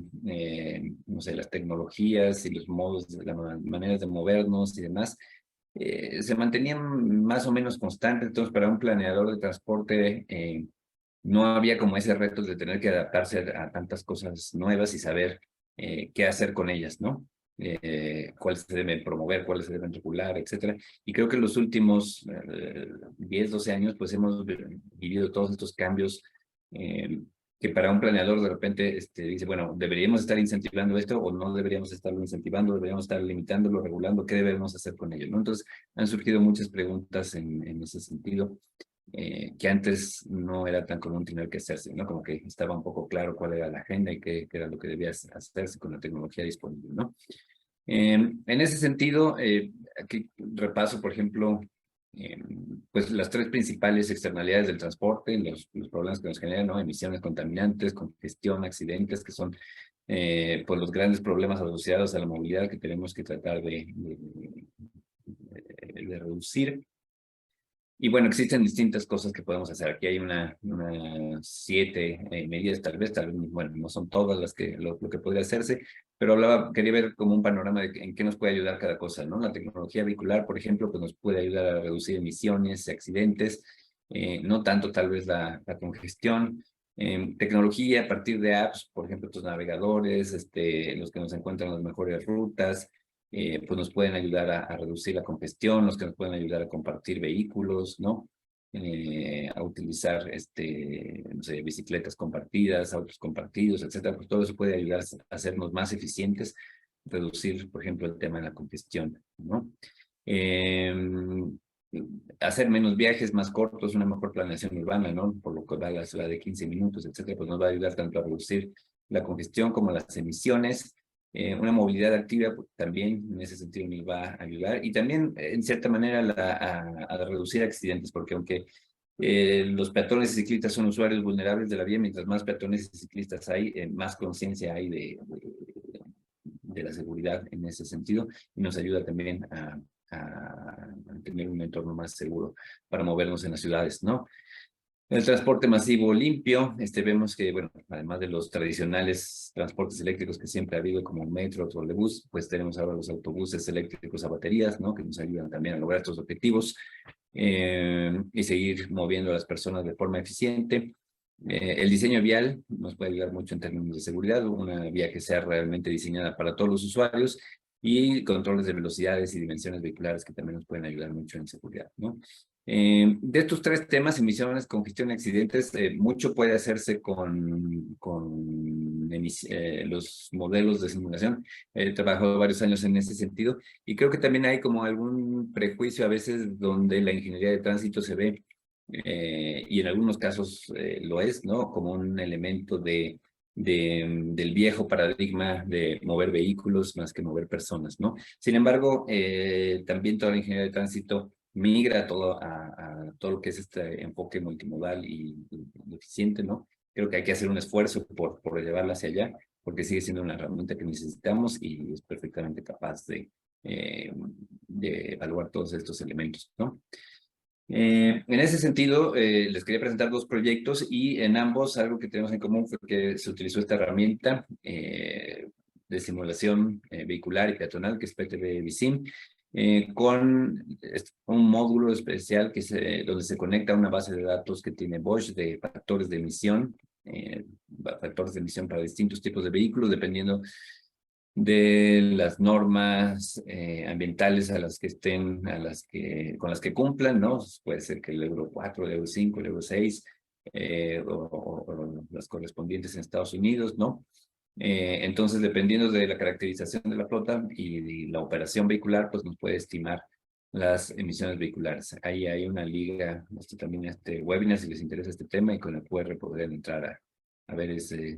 no sé, las tecnologías y los modos, las maneras de movernos y demás, se mantenían más o menos constantes. Entonces, para un planeador de transporte no había como ese reto de tener que adaptarse a tantas cosas nuevas y saber qué hacer con ellas, ¿no? Cuáles se deben promover, cuáles se deben regular, etcétera. Y creo que en los últimos 10, 12 años, pues hemos vivido todos estos cambios que para un planeador de repente dice, bueno, ¿deberíamos estar incentivando esto o no deberíamos estarlo incentivando? ¿Deberíamos estar limitándolo, regulando? ¿Qué debemos hacer con ello, ¿no? Entonces, han surgido muchas preguntas en ese sentido, que antes no era tan común tener que hacerse, ¿no? Como que estaba un poco claro cuál era la agenda y qué era lo que debía hacerse con la tecnología disponible, ¿no? En ese sentido, aquí repaso, por ejemplo, pues las tres principales externalidades del transporte, los problemas que nos generan, ¿no? Emisiones contaminantes, congestión, accidentes, que son pues los grandes problemas asociados a la movilidad que tenemos que tratar de reducir. Y bueno, existen distintas cosas que podemos hacer. Aquí hay unas 7 medidas, tal vez, bueno, no son todas las que lo que podría hacerse, pero quería ver como un panorama de en qué nos puede ayudar cada cosa, ¿no? La tecnología vehicular, por ejemplo, pues nos puede ayudar a reducir emisiones, accidentes, no tanto tal vez la congestión. Tecnología a partir de apps, por ejemplo, estos navegadores, los que nos encuentran las mejores rutas, pues nos pueden ayudar a reducir la congestión, los que nos pueden ayudar a compartir vehículos, ¿no? A utilizar, no sé, bicicletas compartidas, autos compartidos, etcétera. Pues todo eso puede ayudar a hacernos más eficientes, reducir, por ejemplo, el tema de la congestión, ¿no? Hacer menos viajes más cortos, una mejor planeación urbana, ¿no? Por lo que va a la ciudad de 15 minutos, etcétera, pues nos va a ayudar tanto a reducir la congestión como las emisiones. Una movilidad activa pues, también en ese sentido nos va a ayudar y también en cierta manera a reducir accidentes, porque aunque los peatones y ciclistas son usuarios vulnerables de la vía, mientras más peatones y ciclistas hay, más conciencia hay de la seguridad en ese sentido y nos ayuda también a tener un entorno más seguro para movernos en las ciudades, ¿no? El transporte masivo limpio, vemos que, bueno, además de los tradicionales transportes eléctricos que siempre ha habido como metro, trolebús, pues tenemos ahora los autobuses eléctricos a baterías, ¿no? Que nos ayudan también a lograr estos objetivos y seguir moviendo a las personas de forma eficiente. El diseño vial nos puede ayudar mucho en términos de seguridad, una vía que sea realmente diseñada para todos los usuarios y controles de velocidades y dimensiones vehiculares que también nos pueden ayudar mucho en seguridad, ¿no? De estos tres temas, emisiones, congestión y accidentes, mucho puede hacerse con los modelos de simulación. He trabajado varios años en ese sentido y creo que también hay como algún prejuicio a veces donde la ingeniería de tránsito se ve y en algunos casos lo es, ¿no? Como un elemento del viejo paradigma de mover vehículos más que mover personas, ¿no? Sin embargo, también toda la ingeniería de tránsito migra a todo lo que es este enfoque multimodal y eficiente, ¿no? Creo que hay que hacer un esfuerzo por llevarla hacia allá, porque sigue siendo una herramienta que necesitamos y es perfectamente capaz de evaluar todos estos elementos, ¿no? En ese sentido, les quería presentar dos proyectos y en ambos algo que tenemos en común fue que se utilizó esta herramienta de simulación vehicular y peatonal que es PTV Visim, con un módulo especial donde se conecta a una base de datos que tiene Bosch de factores de emisión para distintos tipos de vehículos, dependiendo de las normas ambientales con las que cumplan, ¿no? Puede ser que el Euro 4, el Euro 5, el Euro 6, o las correspondientes en Estados Unidos, ¿no? Entonces, dependiendo de la caracterización de la flota y la operación vehicular, pues nos puede estimar las emisiones vehiculares. Ahí hay una liga, también este webinar, si les interesa este tema, y con el QR podrían entrar a ver ese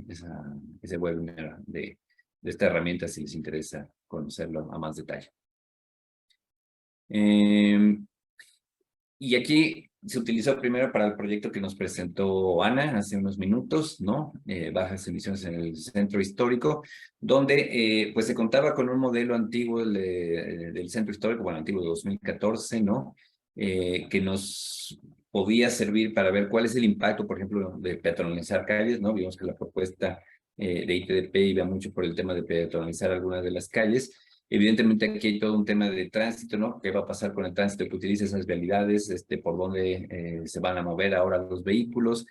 webinar de esta herramienta si les interesa conocerlo a más detalle. Y aquí se utilizó primero para el proyecto que nos presentó Ana hace unos minutos, ¿no? Bajas emisiones en el centro histórico, donde pues se contaba con un modelo antiguo del centro histórico, bueno, antiguo de 2014, ¿no? Que nos podía servir para ver cuál es el impacto, por ejemplo, de peatonalizar calles, ¿no? Vimos que la propuesta de ITDP iba mucho por el tema de peatonalizar algunas de las calles. Evidentemente aquí hay todo un tema de tránsito, ¿no? ¿Qué va a pasar con el tránsito que utiliza esas vialidades? ¿Por dónde se van a mover ahora los vehículos?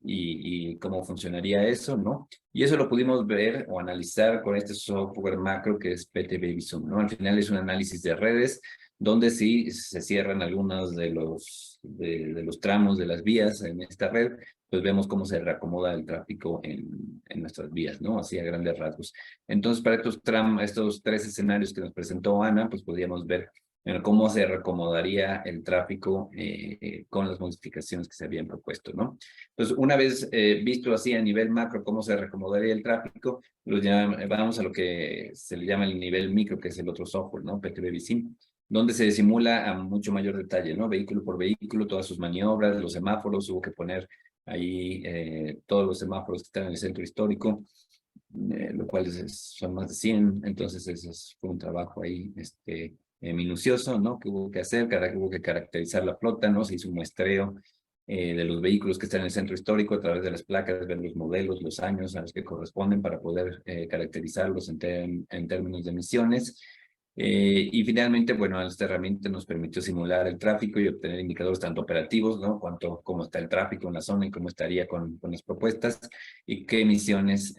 Y cómo funcionaría eso, ¿no? Y eso lo pudimos ver o analizar con este software macro que es PTV Visum, ¿no? Al final es un análisis de redes donde sí se cierran algunos de los tramos de las vías en esta red, pues vemos cómo se reacomoda el tráfico en nuestras vías, ¿no? Así a grandes rasgos. Entonces, para estos tres escenarios que nos presentó Ana, pues podríamos ver cómo se reacomodaría el tráfico con las modificaciones que se habían propuesto, ¿no? Entonces, una vez visto así a nivel macro cómo se reacomodaría el tráfico, vamos a lo que se le llama el nivel micro, que es el otro software, ¿no? PTV Visim, donde se simula a mucho mayor detalle, ¿no? Vehículo por vehículo, todas sus maniobras, los semáforos, hubo que poner ahí todos los semáforos que están en el centro histórico, lo cual son más de 100, entonces ese fue un trabajo ahí minucioso, ¿no? Que hubo que hacer, hubo que caracterizar la flota, ¿no? Se hizo un muestreo de los vehículos que están en el centro histórico a través de las placas, ver los modelos, los años a los que corresponden para poder caracterizarlos en términos de emisiones. Y finalmente, bueno, esta herramienta nos permitió simular el tráfico y obtener indicadores tanto operativos, ¿no? Cómo está el tráfico en la zona y cómo estaría con las propuestas y qué emisiones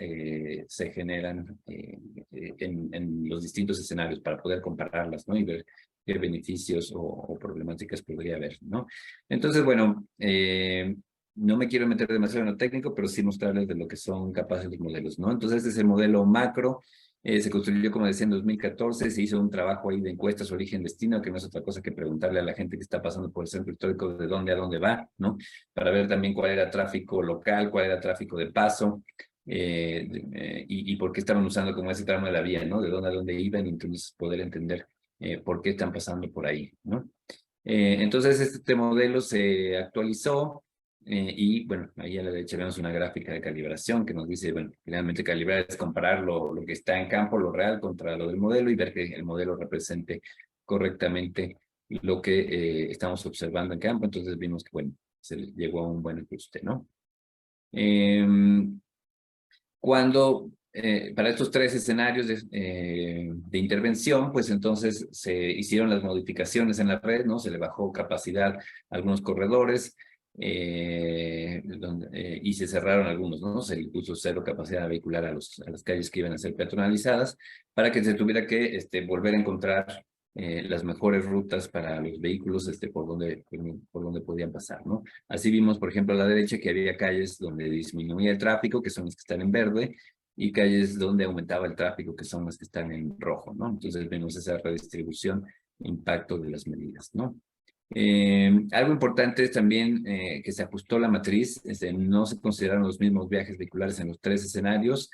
se generan en los distintos escenarios para poder compararlas, ¿no? Y ver qué beneficios o problemáticas podría haber, ¿no? Entonces, bueno, no me quiero meter demasiado en lo técnico, pero sí mostrarles de lo que son capaces los modelos, ¿no? Entonces, este es el modelo macro. Se construyó, como decía, en 2014, se hizo un trabajo ahí de encuestas origen-destino, que no es otra cosa que preguntarle a la gente que está pasando por el centro histórico de dónde a dónde va, ¿no? Para ver también cuál era tráfico local, cuál era tráfico de paso, y por qué estaban usando como ese tramo de la vía, ¿no? De dónde a dónde iban, y entonces poder entender por qué están pasando por ahí, ¿no? Entonces este modelo se actualizó, y bueno, ahí a la derecha vemos una gráfica de calibración que nos dice, bueno, finalmente calibrar es comparar lo que está en campo, lo real, contra lo del modelo y ver que el modelo represente correctamente lo que estamos observando en campo. Entonces vimos que, bueno, se llegó a un buen ajuste, ¿no? Para estos tres escenarios de intervención, pues entonces se hicieron las modificaciones en la red, ¿no? Se le bajó capacidad a algunos corredores, y se cerraron algunos, ¿no? Se le puso cero capacidad vehicular a las calles que iban a ser peatonalizadas para que se tuviera que volver a encontrar las mejores rutas para los vehículos por donde podían pasar, ¿no? Así vimos, por ejemplo, a la derecha que había calles donde disminuía el tráfico, que son las que están en verde, y calles donde aumentaba el tráfico, que son las que están en rojo, ¿no? Entonces vemos esa redistribución, impacto de las medidas, ¿no? Algo importante es también que se ajustó la matriz, no se consideraron los mismos viajes vehiculares en los 3 escenarios,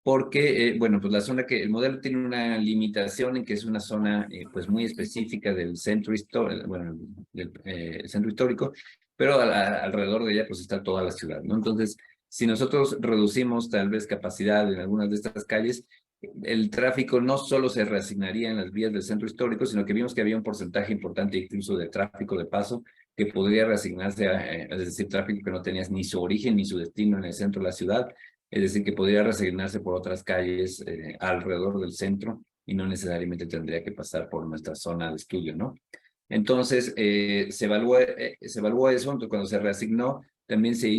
porque, bueno, pues el modelo tiene una limitación en que es una zona pues muy específica del centro histórico, bueno, del centro histórico, pero alrededor de ella pues está toda la ciudad, ¿no? Entonces, si nosotros reducimos tal vez capacidad en algunas de estas calles, el tráfico no solo se reasignaría en las vías del centro histórico, sino que vimos que había un porcentaje importante incluso de tráfico de paso que podría reasignarse es decir, tráfico que no tenía ni su origen ni su destino en el centro de la ciudad, es decir, que podría reasignarse por otras calles alrededor del centro y no necesariamente tendría que pasar por nuestra zona de estudio, ¿no? Entonces, se evaluó eso, entonces cuando se reasignó, también se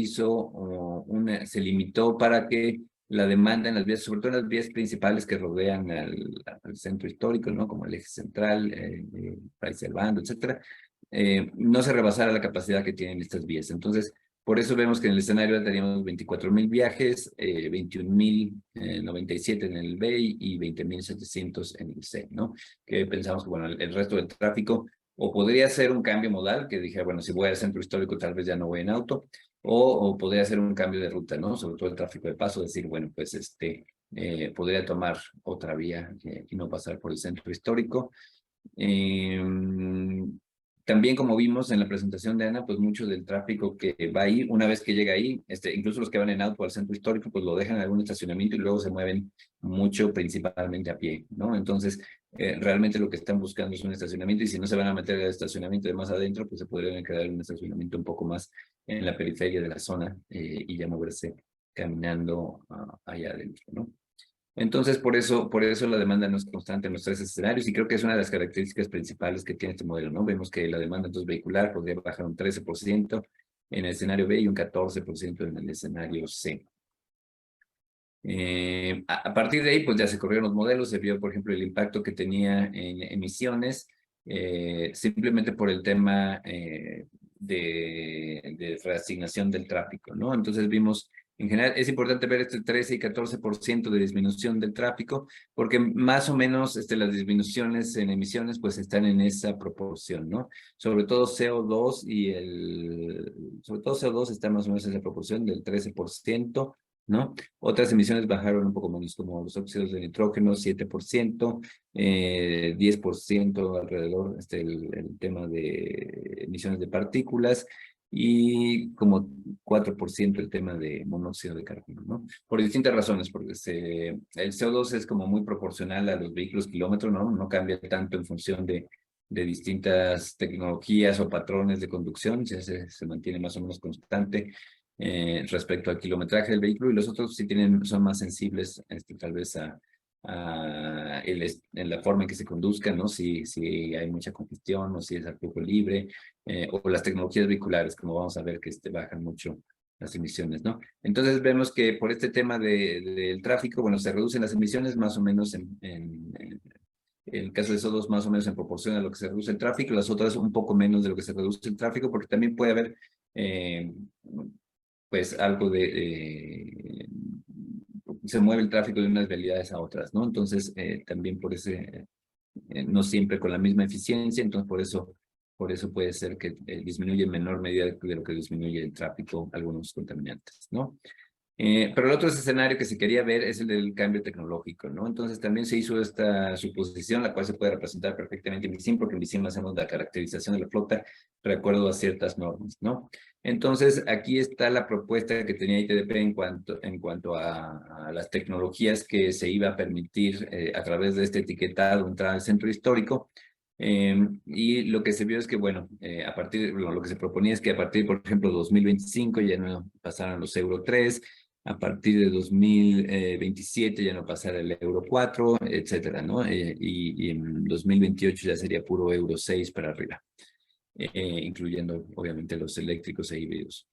se limitó para que la demanda en las vías, sobre todo en las vías principales que rodean al centro histórico, ¿no? Como el eje central, Fray Servando, etcétera, no se rebasara la capacidad que tienen estas vías. Entonces, por eso vemos que en el escenario teníamos 24,000 viajes, 21,097 en el B y 20,700 en el C, ¿no? Que pensamos que, bueno, el resto del tráfico o podría ser un cambio modal, que dije, bueno, si voy al centro histórico tal vez ya no voy en auto, o podría ser un cambio de ruta, ¿no? Sobre todo el tráfico de paso, decir, bueno, pues podría tomar otra vía y no pasar por el centro histórico. También, como vimos en la presentación de Ana, pues mucho del tráfico que va ahí, una vez que llega ahí, incluso los que van en auto al centro histórico, pues lo dejan en algún estacionamiento y luego se mueven mucho, principalmente a pie, ¿no? Entonces, realmente lo que están buscando es un estacionamiento y si no se van a meter al estacionamiento de más adentro, pues se podrían quedar en un estacionamiento un poco más en la periferia de la zona y ya moverse caminando allá adentro, ¿no? Entonces, por eso la demanda no es constante en los 3 escenarios y creo que es una de las características principales que tiene este modelo, ¿no? Vemos que la demanda entonces vehicular podría bajar un 13% en el escenario B y un 14% en el escenario C. A partir de ahí, pues ya se corrieron los modelos, se vio, por ejemplo, el impacto que tenía en emisiones, simplemente por el tema de reasignación del tráfico, ¿no? Entonces vimos, en general, es importante ver este 13 y 14% de disminución del tráfico, porque más o menos las disminuciones en emisiones pues están en esa proporción, ¿no? Sobre todo CO2 sobre todo CO2 está más o menos en esa proporción del 13%, ¿no? Otras emisiones bajaron un poco menos, como los óxidos de nitrógeno, 7%, 10% alrededor, el tema de emisiones de partículas, y como 4% el tema de monóxido de carbono, ¿no? Por distintas razones, porque el CO2 es como muy proporcional a los vehículos kilómetros, ¿no? No cambia tanto en función de distintas tecnologías o patrones de conducción, se mantiene más o menos constante respecto al kilometraje del vehículo, y los otros sí son más sensibles tal vez en la forma en que se conduzcan, ¿no? Si hay mucha congestión o si es al flujo libre, o las tecnologías vehiculares, como vamos a ver que bajan mucho las emisiones, ¿no? Entonces vemos que por este tema del tráfico, bueno, se reducen las emisiones más o menos en el caso de CO2 más o menos en proporción a lo que se reduce el tráfico, las otras un poco menos de lo que se reduce el tráfico, porque también puede haber pues algo se mueve el tráfico de unas vialidades a otras, ¿no? Entonces, también por ese, no siempre con la misma eficiencia, entonces por eso puede ser que disminuye en menor medida de lo que disminuye el tráfico algunos contaminantes, ¿no? Pero el otro escenario que se quería ver es el del cambio tecnológico, ¿no? Entonces también se hizo esta suposición, la cual se puede representar perfectamente en BICIM, porque en BICIM hacemos la caracterización de la flota de acuerdo a ciertas normas, ¿no? Entonces aquí está la propuesta que tenía ITDP en cuanto a las tecnologías que se iba a permitir a través de este etiquetado entrar al centro histórico. Y lo que se vio es que, bueno, lo que se proponía es que a partir, por ejemplo, 2025 ya no pasaran los Euro 3, a partir de 2027 ya no pasara el Euro 4, etcétera, ¿no? Y en 2028 ya sería puro Euro 6 para arriba, incluyendo, obviamente, los eléctricos e híbridos.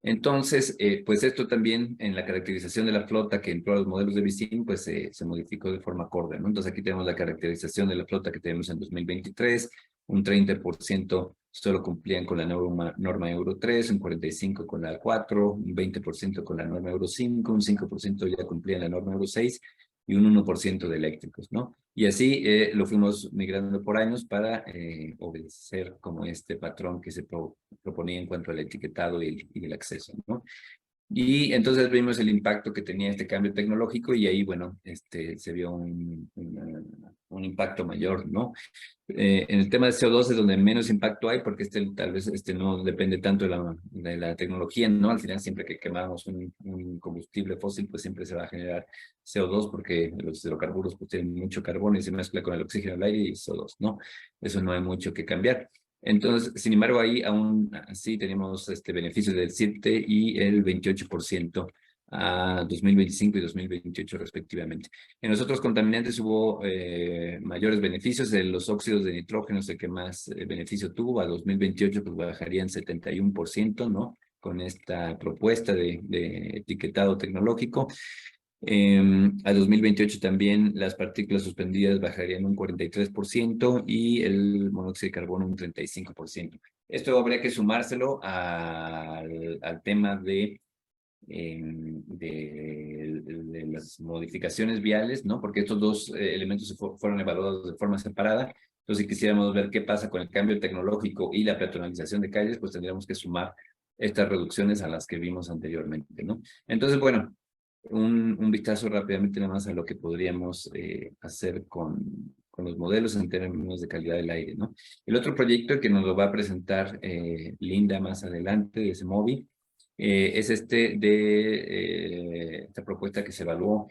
Entonces, pues esto también en la caracterización de la flota que entró a los modelos de BICIM, pues se modificó de forma acorde, ¿no? Entonces aquí tenemos la caracterización de la flota que tenemos en 2023, un 30% solo cumplían con la norma Euro 3, un 45% con la 4, un 20% con la norma Euro 5, un 5% ya cumplían la norma Euro 6, y un 1% de eléctricos, ¿no? Y así lo fuimos migrando por años para obedecer como este patrón que se proponía en cuanto al etiquetado y el acceso, ¿no? Y entonces vimos el impacto que tenía este cambio tecnológico y ahí, bueno, se vio un impacto mayor, ¿no? En el tema de CO2 es donde menos impacto hay porque tal vez no depende tanto de la tecnología, ¿no? Al final siempre que quemamos un combustible fósil, pues siempre se va a generar CO2 porque los hidrocarburos pues tienen mucho carbono y se mezcla con el oxígeno del aire y CO2, ¿no? Eso no hay mucho que cambiar. Entonces, sin embargo, ahí aún así tenemos beneficios del 7 y el 28% a 2025 y 2028 respectivamente. En los otros contaminantes hubo mayores beneficios. En los óxidos de nitrógeno es el que más beneficio tuvo. A 2028 pues bajarían 71%, ¿no? Con esta propuesta de etiquetado tecnológico. A 2028 también las partículas suspendidas bajarían un 43% y el monóxido de carbono un 35%. Esto habría que sumárselo al tema de las modificaciones viales, ¿no? Porque estos dos elementos fueron evaluados de forma separada. Entonces, si quisiéramos ver qué pasa con el cambio tecnológico y la peatonalización de calles, pues tendríamos que sumar estas reducciones a las que vimos anteriormente, ¿no? Entonces, bueno, un vistazo rápidamente nada más a lo que podríamos hacer con los modelos en términos de calidad del aire, ¿no? El otro proyecto que nos lo va a presentar Linda más adelante de SEMOVI es esta propuesta que se evaluó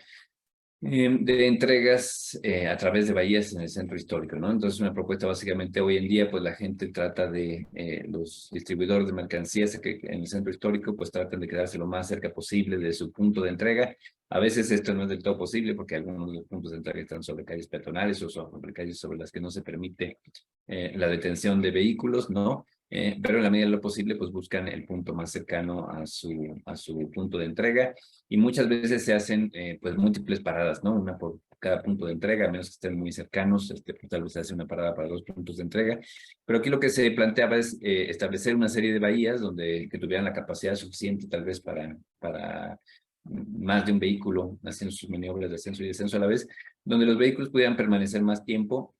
de entregas a través de bahías en el centro histórico, ¿no? Entonces, una propuesta básicamente hoy en día, pues la gente trata de, los distribuidores de mercancías que en el centro histórico, pues tratan de quedarse lo más cerca posible de su punto de entrega. A veces esto no es del todo posible porque algunos de los puntos de entrega están sobre calles peatonales o sobre calles sobre las que no se permite la detención de vehículos, ¿no? Pero en la medida de lo posible, pues buscan el punto más cercano a su punto de entrega y muchas veces se hacen pues múltiples paradas, ¿no? Una por cada punto de entrega, a menos que estén muy cercanos, pues, tal vez se hace una parada para 2 puntos de entrega. Pero aquí lo que se planteaba es establecer una serie de bahías que tuvieran la capacidad suficiente tal vez para más de un vehículo haciendo sus maniobras de ascenso y descenso a la vez, donde los vehículos pudieran permanecer más tiempo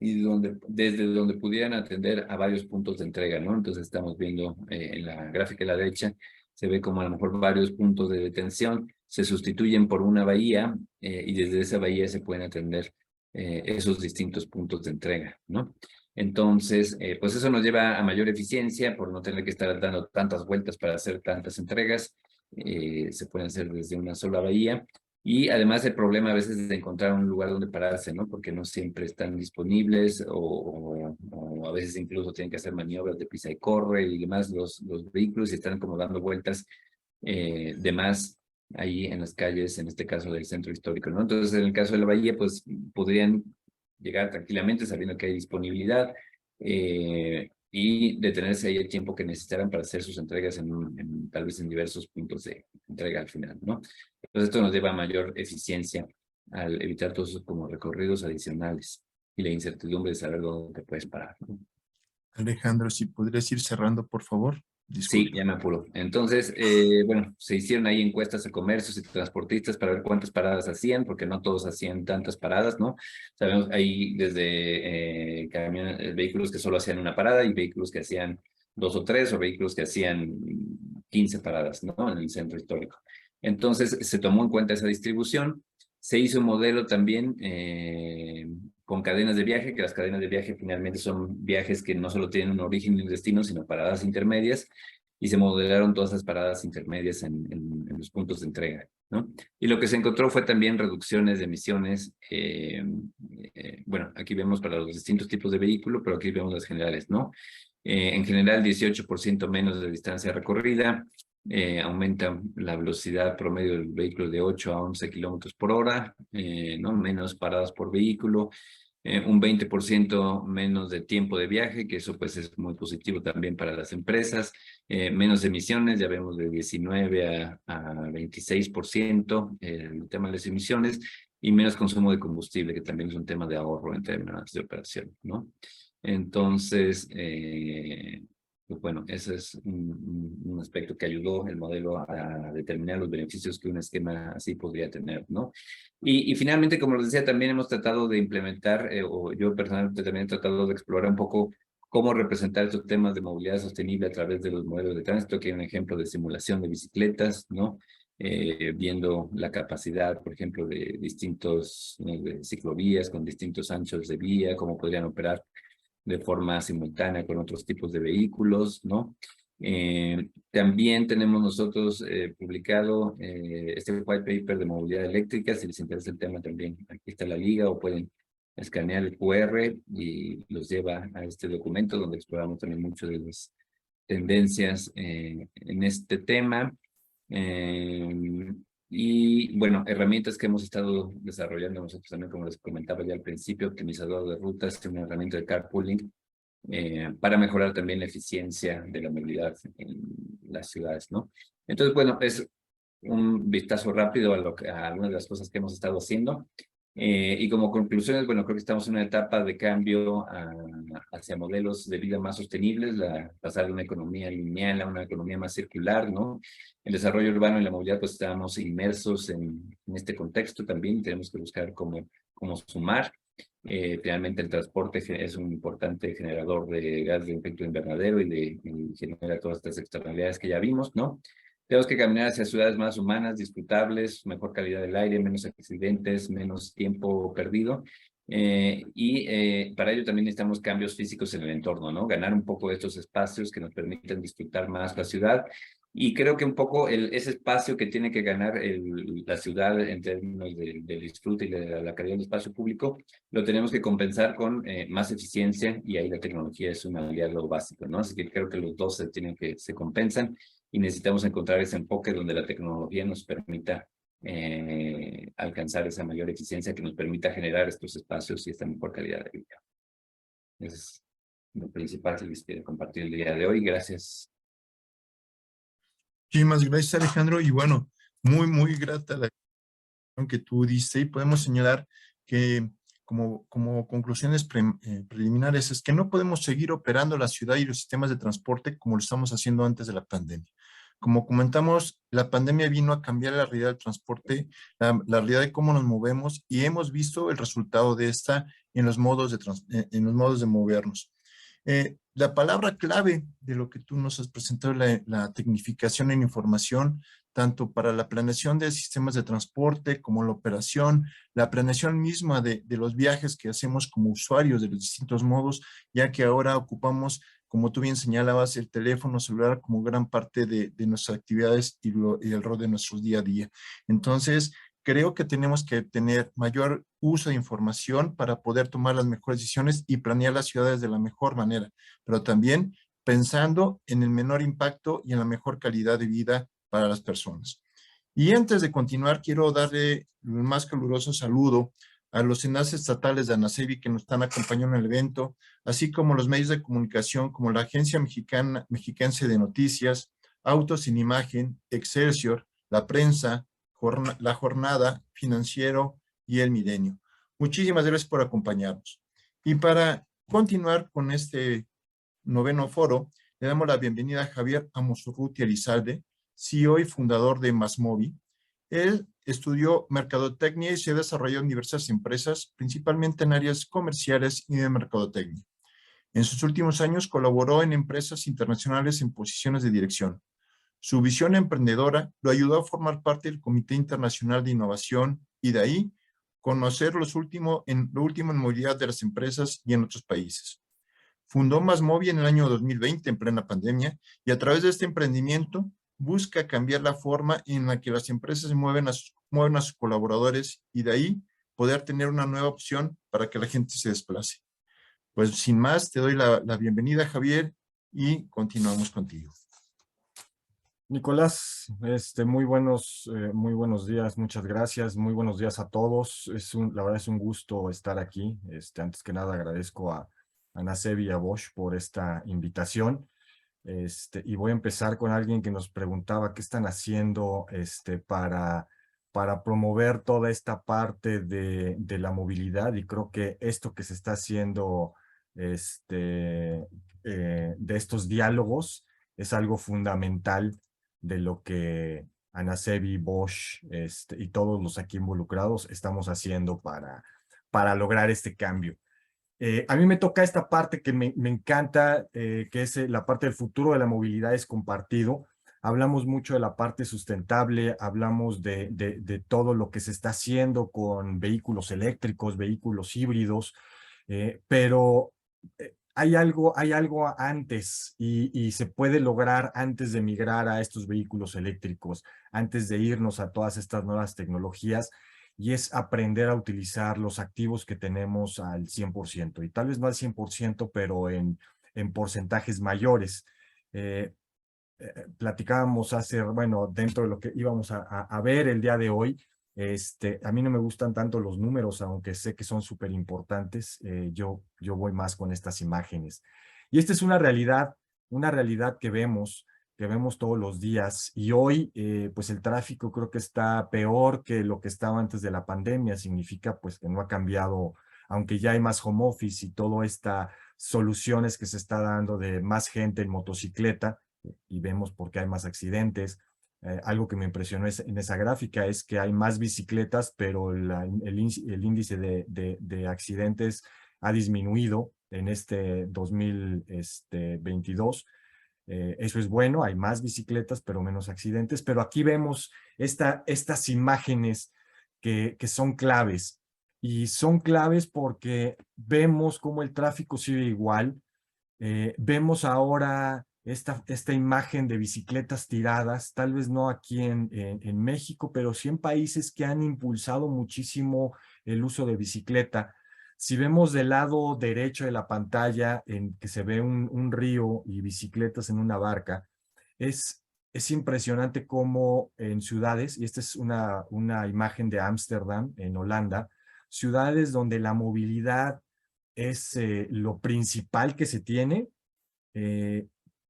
y desde donde pudieran atender a varios puntos de entrega, ¿no? Entonces estamos viendo en la gráfica de la derecha, se ve como a lo mejor varios puntos de detención se sustituyen por una bahía y desde esa bahía se pueden atender esos distintos puntos de entrega, ¿no? Entonces, pues eso nos lleva a mayor eficiencia por no tener que estar dando tantas vueltas para hacer tantas entregas. Se pueden hacer desde una sola bahía. Y además el problema a veces es de encontrar un lugar donde pararse, ¿no? Porque no siempre están disponibles o a veces incluso tienen que hacer maniobras de pisa y corre y demás los vehículos y están como dando vueltas de más ahí en las calles, en este caso del centro histórico, ¿no? Entonces, en el caso de la bahía, pues podrían llegar tranquilamente sabiendo que hay disponibilidad y detenerse ahí el tiempo que necesitaran para hacer sus entregas tal vez en diversos puntos de entrega al final, ¿no? Entonces esto nos lleva a mayor eficiencia al evitar todos esos como recorridos adicionales y la incertidumbre de saber dónde te puedes parar, ¿no? Alejandro, si podrías ir cerrando, por favor. Sí, Disculpe. ya me apuro. Entonces, bueno, se hicieron ahí encuestas a comercios y transportistas para ver cuántas paradas hacían, porque no todos hacían tantas paradas, ¿no? Sabemos, hay desde vehículos que solo hacían una parada y vehículos que hacían 2 o 3 o vehículos que hacían 15 paradas, ¿no? En el centro histórico. Entonces, se tomó en cuenta esa distribución. Se hizo un modelo también con cadenas de viaje, que las cadenas de viaje finalmente son viajes que no solo tienen un origen y un destino, sino paradas intermedias, y se modelaron todas esas paradas intermedias en los puntos de entrega, ¿no? Y lo que se encontró fue también reducciones de emisiones. Bueno, aquí vemos para los distintos tipos de vehículo, pero aquí vemos las generales, ¿no? En general, 18% menos de distancia recorrida, aumenta la velocidad promedio del vehículo de 8 a 11 kilómetros por hora, ¿no? Menos paradas por vehículo, un 20% menos de tiempo de viaje, que eso pues es muy positivo también para las empresas, menos emisiones, ya vemos de 19 a 26% el tema de las emisiones, y menos consumo de combustible, que también es un tema de ahorro en términos de operación, ¿no? Entonces, pues bueno, ese es un aspecto que ayudó el modelo a determinar los beneficios que un esquema así podría tener, ¿no? Y finalmente, como les decía, también hemos tratado de implementar, o yo personalmente también he tratado de explorar un poco cómo representar estos temas de movilidad sostenible a través de los modelos de tránsito, que hay un ejemplo de simulación de bicicletas, ¿no? Viendo la capacidad, por ejemplo, de distintos de ciclovías con distintos anchos de vía, cómo podrían operar de forma simultánea con otros tipos de vehículos, ¿no? También tenemos nosotros publicado este white paper de movilidad eléctrica. Si les interesa el tema también, aquí está la liga, o pueden escanear el QR y los lleva a este documento donde exploramos también mucho de las tendencias en este tema. Y bueno, herramientas que hemos estado desarrollando nosotros también, como les comentaba ya al principio, optimizador de rutas, una herramienta de carpooling, para mejorar también la eficiencia de la movilidad en las ciudades, ¿no? Entonces, bueno, es un vistazo rápido a algunas de las cosas que hemos estado haciendo. Y como conclusiones, bueno, creo que estamos en una etapa de cambio hacia modelos de vida más sostenibles, pasar de una economía lineal a una economía más circular, ¿no? El desarrollo urbano y la movilidad, pues estamos inmersos en este contexto también, tenemos que buscar cómo sumar. Finalmente, el transporte es un importante generador de gas de efecto invernadero y genera todas estas externalidades que ya vimos, ¿no? Tenemos que caminar hacia ciudades más humanas, disfrutables, mejor calidad del aire, menos accidentes, menos tiempo perdido. Para ello también necesitamos cambios físicos en el entorno, ¿no? Ganar un poco de estos espacios que nos permiten disfrutar más la ciudad. Y creo que un poco ese espacio que tiene que ganar la ciudad en términos del disfrute y de la calidad del espacio público, lo tenemos que compensar con más eficiencia, y ahí la tecnología es un aliado básico, ¿no? Así que creo que los dos se compensan, y necesitamos encontrar ese enfoque donde la tecnología nos permita alcanzar esa mayor eficiencia que nos permita generar estos espacios y esta mejor calidad de vida. Eso es lo principal que les quiero compartir el día de hoy. Gracias. Muchísimas gracias, Alejandro. Y bueno, muy grata la que tú diste, y podemos señalar que como conclusiones preliminares es que no podemos seguir operando la ciudad y los sistemas de transporte como lo estamos haciendo antes de la pandemia. Como comentamos, la pandemia vino a cambiar la realidad del transporte, la realidad de cómo nos movemos, y hemos visto el resultado de esta en los modos de movernos. La palabra clave de lo que tú nos has presentado es la tecnificación en información, tanto para la planeación de sistemas de transporte como la operación, la planeación misma de los viajes que hacemos como usuarios de los distintos modos, ya que ahora ocupamos, como tú bien señalabas, el teléfono celular como gran parte de nuestras actividades y el rol de nuestro día a día. Entonces, creo que tenemos que tener mayor uso de información para poder tomar las mejores decisiones y planear las ciudades de la mejor manera, pero también pensando en el menor impacto y en la mejor calidad de vida para las personas. Y antes de continuar, quiero darle el más caluroso saludo a los enlaces estatales de ANACEBI que nos están acompañando en el evento, así como los medios de comunicación como la Agencia Mexiquense de Noticias, Autos Sin Imagen, Excelsior, La Prensa, La Jornada, Financiero y El Milenio. Muchísimas gracias por acompañarnos. Y para continuar con este noveno foro, le damos la bienvenida a Javier Amosurruti Elizalde, CEO y fundador de Masmovi. Él estudió mercadotecnia y se desarrolló en diversas empresas, principalmente en áreas comerciales y de mercadotecnia. En sus últimos años colaboró en empresas internacionales en posiciones de dirección. Su visión emprendedora lo ayudó a formar parte del Comité Internacional de Innovación y de ahí conocer lo último en movilidad de las empresas y en otros países. Fundó Masmovi en el año 2020 en plena pandemia, y a través de este emprendimiento busca cambiar la forma en la que las empresas mueven a sus colaboradores, y de ahí poder tener una nueva opción para que la gente se desplace. Pues sin más, te doy la bienvenida, Javier, y continuamos contigo. Nicolás, muy buenos días, muchas gracias, muy buenos días a todos. La verdad es un gusto estar aquí. Antes que nada agradezco a ANACEBI y a Bosch por esta invitación. Y voy a empezar con alguien que nos preguntaba qué están haciendo para promover toda esta parte de la movilidad, y creo que esto que se está haciendo de estos diálogos es algo fundamental de lo que Anasebi, Bosch y todos los aquí involucrados estamos haciendo para lograr este cambio. A mí me toca esta parte que me encanta, que es la parte del futuro de la movilidad es compartido. Hablamos mucho de la parte sustentable, hablamos de todo lo que se está haciendo con vehículos eléctricos, vehículos híbridos, pero hay algo antes y se puede lograr antes de migrar a estos vehículos eléctricos, antes de irnos a todas estas nuevas tecnologías, y es aprender a utilizar los activos que tenemos al 100%, y tal vez no al 100%, pero en porcentajes mayores. Platicábamos bueno, dentro de lo que íbamos a ver el día de hoy, a mí no me gustan tanto los números, aunque sé que son súper importantes. Yo voy más con estas imágenes. Y esta es una realidad que vemos todos los días. Y hoy, pues el tráfico creo que está peor que lo que estaba antes de la pandemia. Significa pues que no ha cambiado, aunque ya hay más home office y todas estas soluciones que se está dando de más gente en motocicleta, y vemos por qué hay más accidentes. Algo que me impresionó en esa gráfica es que hay más bicicletas, pero el índice de accidentes ha disminuido en este 2022. Eso es bueno, hay más bicicletas, pero menos accidentes. Pero aquí vemos estas imágenes que son claves. Y son claves porque vemos cómo el tráfico sigue igual. Vemos ahora esta imagen de bicicletas tiradas, tal vez no aquí en México, pero sí en países que han impulsado muchísimo el uso de bicicleta. Si vemos del lado derecho de la pantalla, en que se ve un río y bicicletas en una barca, es impresionante cómo en ciudades, y esta es una imagen de Ámsterdam, en Holanda, ciudades donde la movilidad es lo principal que se tiene,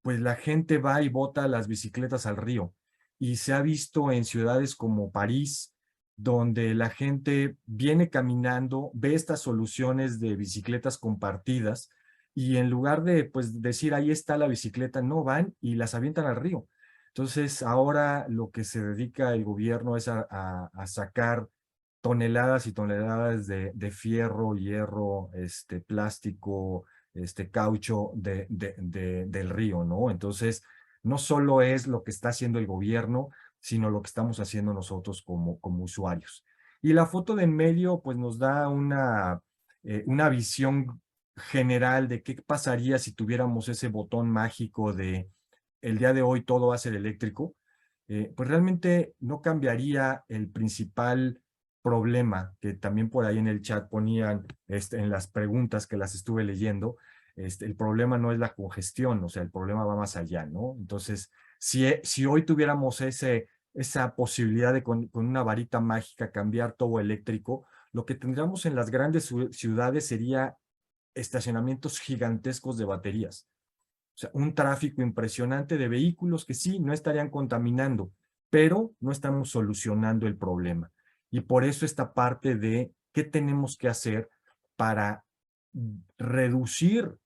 pues la gente va y bota las bicicletas al río. Y se ha visto en ciudades como París, donde la gente viene caminando, ve estas soluciones de bicicletas compartidas, y en lugar de pues decir ahí está la bicicleta, no, van y las avientan al río. Entonces ahora lo que se dedica el gobierno es a sacar toneladas y toneladas de fierro, hierro, plástico, caucho del río, ¿no? Entonces, no solo es lo que está haciendo el gobierno, sino lo que estamos haciendo nosotros como usuarios. Y la foto de en medio, pues nos da una visión general de qué pasaría si tuviéramos ese botón mágico de el día de hoy todo va a ser eléctrico. Pues realmente no cambiaría el principal problema que también por ahí en el chat ponían en las preguntas que las estuve leyendo. El problema no es la congestión, o sea, el problema va más allá, ¿no? Entonces, si hoy tuviéramos esa posibilidad de con una varita mágica cambiar todo eléctrico, lo que tendríamos en las grandes ciudades sería estacionamientos gigantescos de baterías. O sea, un tráfico impresionante de vehículos que sí, no estarían contaminando, pero no estamos solucionando el problema. Y por eso esta parte de qué tenemos que hacer para reducir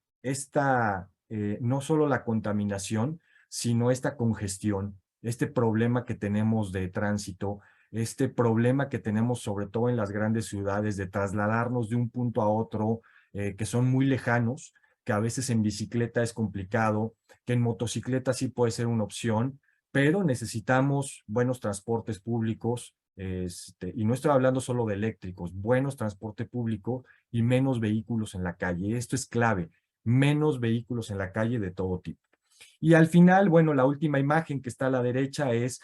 no solo la contaminación, sino esta congestión, este problema que tenemos de tránsito, este problema que tenemos sobre todo en las grandes ciudades de trasladarnos de un punto a otro, que son muy lejanos, que a veces en bicicleta es complicado, que en motocicleta sí puede ser una opción, pero necesitamos buenos transportes públicos, y no estoy hablando solo de eléctricos, buenos transporte público y menos vehículos en la calle. Esto es clave, menos vehículos en la calle de todo tipo. Y al final, bueno, la última imagen que está a la derecha es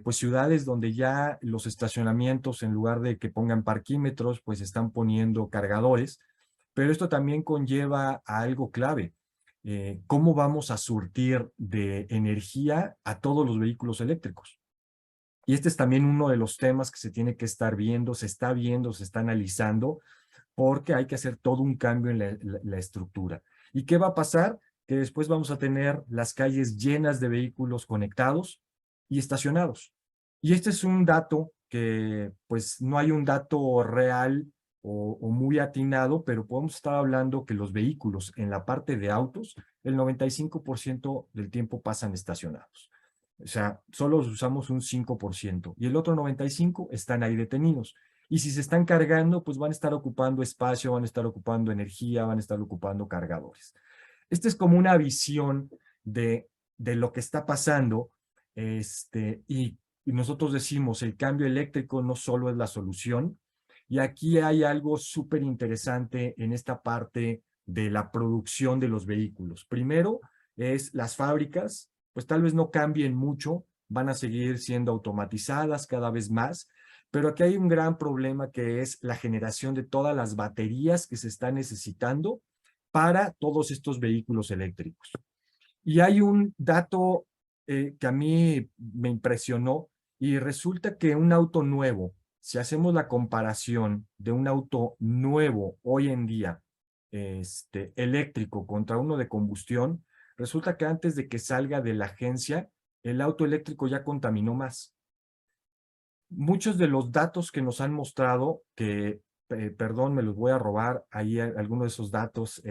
pues ciudades donde ya los estacionamientos, en lugar de que pongan parquímetros, pues están poniendo cargadores, pero esto también conlleva a algo clave. ¿Cómo vamos a surtir de energía a todos los vehículos eléctricos? Y este es también uno de los temas que se tiene que estar viendo, se está analizando, porque hay que hacer todo un cambio en la estructura. ¿Y qué va a pasar? Que después vamos a tener las calles llenas de vehículos conectados y estacionados. Y este es un dato que, pues, no hay un dato real o muy atinado, pero podemos estar hablando que los vehículos en la parte de autos, el 95% del tiempo pasan estacionados. O sea, solo usamos un 5% y el otro 95% están ahí detenidos. Y si se están cargando, pues van a estar ocupando espacio, van a estar ocupando energía, van a estar ocupando cargadores. Esta es como una visión de lo que está pasando, y nosotros decimos, el cambio eléctrico no solo es la solución, y aquí hay algo súper interesante en esta parte de la producción de los vehículos. Primero es las fábricas, pues tal vez no cambien mucho, van a seguir siendo automatizadas cada vez más, pero aquí hay un gran problema que es la generación de todas las baterías que se están necesitando para todos estos vehículos eléctricos. Y hay un dato que a mí me impresionó y resulta que un auto nuevo, si hacemos la comparación de un auto nuevo hoy en día, eléctrico contra uno de combustión, resulta que antes de que salga de la agencia, el auto eléctrico ya contaminó más. Muchos de los datos que nos han mostrado, que, perdón, me los voy a robar ahí algunos de esos datos,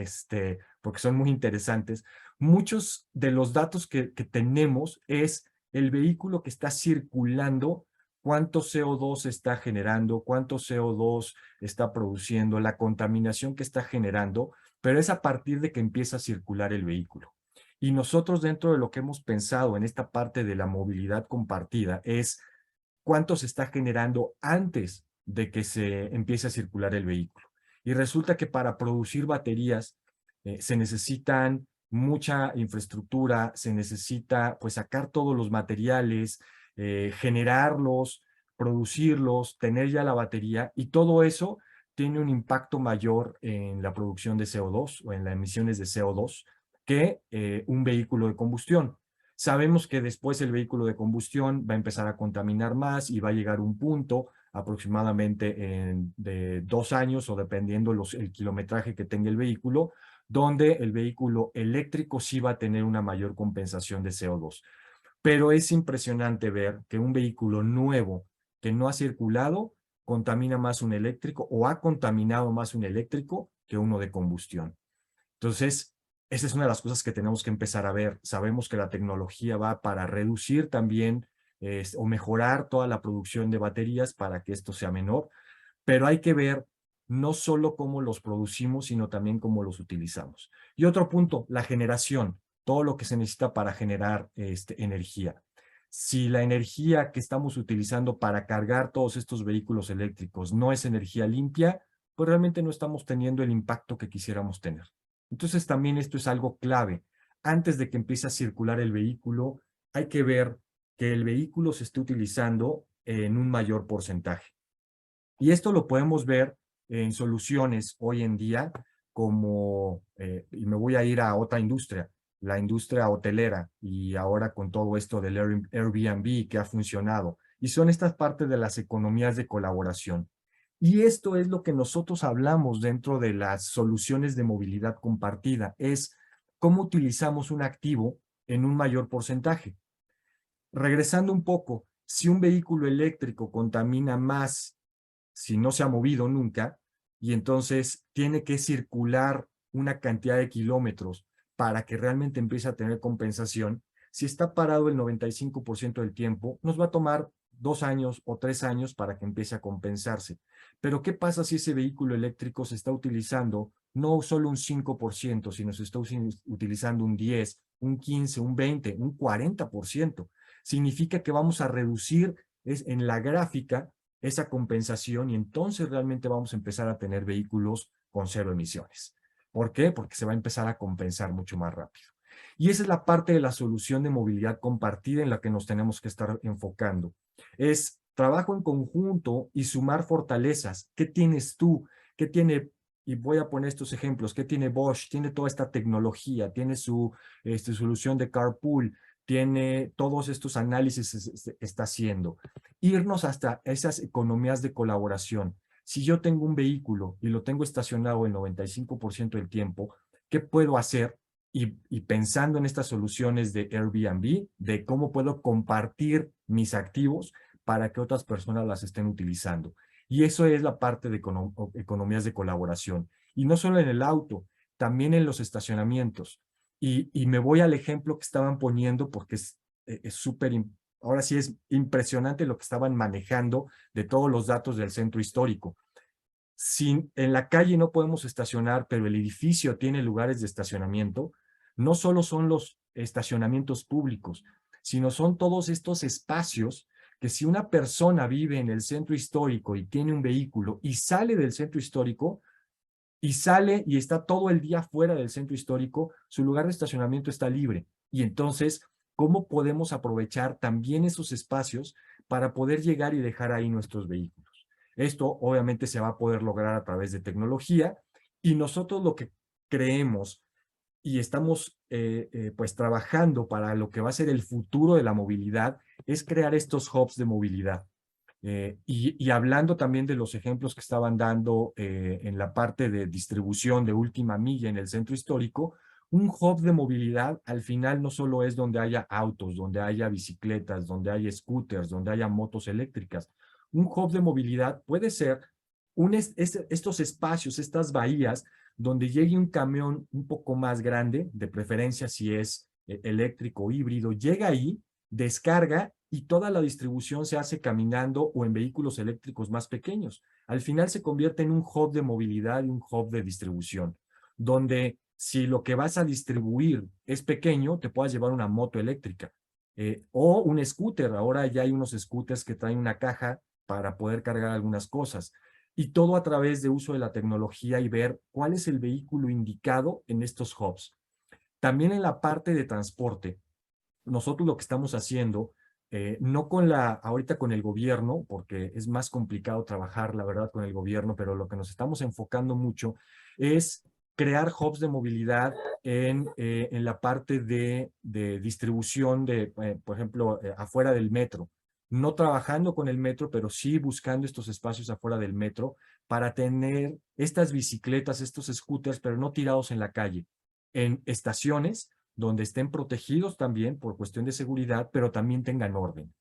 porque son muy interesantes. Muchos de los datos que tenemos es el vehículo que está circulando, cuánto CO2 está generando, cuánto CO2 está produciendo, la contaminación que está generando, pero es a partir de que empieza a circular el vehículo. Y nosotros dentro de lo que hemos pensado en esta parte de la movilidad compartida es cuánto se está generando antes de que se empiece a circular el vehículo. Y resulta que para producir baterías se necesitan mucha infraestructura, se necesita pues sacar todos los materiales, generarlos, producirlos, tener ya la batería, y todo eso tiene un impacto mayor en la producción de CO2 o en las emisiones de CO2 que un vehículo de combustión. Sabemos que después el vehículo de combustión va a empezar a contaminar más y va a llegar a un punto aproximadamente de 2 años o dependiendo el kilometraje que tenga el vehículo, donde el vehículo eléctrico sí va a tener una mayor compensación de CO2. Pero es impresionante ver que un vehículo nuevo que no ha circulado contamina más un eléctrico o ha contaminado más un eléctrico que uno de combustión. Entonces, esa es una de las cosas que tenemos que empezar a ver. Sabemos que la tecnología va para reducir también o mejorar toda la producción de baterías para que esto sea menor, pero hay que ver no solo cómo los producimos, sino también cómo los utilizamos. Y otro punto, la generación, todo lo que se necesita para generar energía. Si la energía que estamos utilizando para cargar todos estos vehículos eléctricos no es energía limpia, pues realmente no estamos teniendo el impacto que quisiéramos tener. Entonces también esto es algo clave. Antes de que empiece a circular el vehículo, hay que ver que el vehículo se esté utilizando en un mayor porcentaje. Y esto lo podemos ver en soluciones hoy en día como, y me voy a ir a otra industria, la industria hotelera, y ahora con todo esto del Airbnb que ha funcionado. Y son estas partes de las economías de colaboración. Y esto es lo que nosotros hablamos dentro de las soluciones de movilidad compartida, es cómo utilizamos un activo en un mayor porcentaje. Regresando un poco, si un vehículo eléctrico contamina más, si no se ha movido nunca, y entonces tiene que circular una cantidad de kilómetros para que realmente empiece a tener compensación, si está parado el 95% del tiempo, nos va a tomar 2 años o 3 años para que empiece a compensarse. Pero ¿qué pasa si ese vehículo eléctrico se está utilizando no solo un 5%, sino se está utilizando un 10, un 15, un 20, un 40%? Significa que vamos a reducir en la gráfica esa compensación y entonces realmente vamos a empezar a tener vehículos con 0 emisiones. ¿Por qué? Porque se va a empezar a compensar mucho más rápido. Y esa es la parte de la solución de movilidad compartida en la que nos tenemos que estar enfocando. Es trabajo en conjunto y sumar fortalezas. ¿Qué tienes tú? ¿Qué tiene? Y voy a poner estos ejemplos. ¿Qué tiene Bosch? Tiene toda esta tecnología, tiene su solución de carpool, tiene todos estos análisis que está haciendo. Irnos hasta esas economías de colaboración. Si yo tengo un vehículo y lo tengo estacionado el 95% del tiempo, ¿qué puedo hacer? Y pensando en estas soluciones de Airbnb, de cómo puedo compartir mis activos para que otras personas las estén utilizando. Y eso es la parte de economías de colaboración. Y no solo en el auto, también en los estacionamientos. Y me voy al ejemplo que estaban poniendo porque es súper, ahora sí es impresionante lo que estaban manejando de todos los datos del centro histórico. En la calle no podemos estacionar, pero el edificio tiene lugares de estacionamiento, no solo son los estacionamientos públicos, sino son todos estos espacios que si una persona vive en el centro histórico y tiene un vehículo y sale del centro histórico, y sale y está todo el día fuera del centro histórico, su lugar de estacionamiento está libre. Y entonces, ¿cómo podemos aprovechar también esos espacios para poder llegar y dejar ahí nuestros vehículos? Esto obviamente se va a poder lograr a través de tecnología y nosotros lo que creemos y estamos pues trabajando para lo que va a ser el futuro de la movilidad es crear estos hubs de movilidad. Y hablando también de los ejemplos que estaban dando en la parte de distribución de última milla en el centro histórico, un hub de movilidad al final no solo es donde haya autos, donde haya bicicletas, donde haya scooters, donde haya motos eléctricas. Un hub de movilidad puede ser estos espacios, estas bahías, donde llegue un camión un poco más grande, de preferencia si es eléctrico o híbrido, llega ahí, descarga y toda la distribución se hace caminando o en vehículos eléctricos más pequeños. Al final se convierte en un hub de movilidad y un hub de distribución, donde si lo que vas a distribuir es pequeño, te puedas llevar una moto eléctrica o un scooter. Ahora ya hay unos scooters que traen una caja para poder cargar algunas cosas. Y todo a través de uso de la tecnología y ver cuál es el vehículo indicado en estos hubs. También en la parte de transporte, nosotros lo que estamos haciendo, no ahorita con el gobierno, porque es más complicado trabajar, la verdad, con el gobierno, pero lo que nos estamos enfocando mucho es crear hubs de movilidad en la parte de distribución por ejemplo, afuera del metro. No trabajando con el metro, pero sí buscando estos espacios afuera del metro para tener estas bicicletas, estos scooters, pero no tirados en la calle, en estaciones donde estén protegidos también por cuestión de seguridad, pero también tengan orden.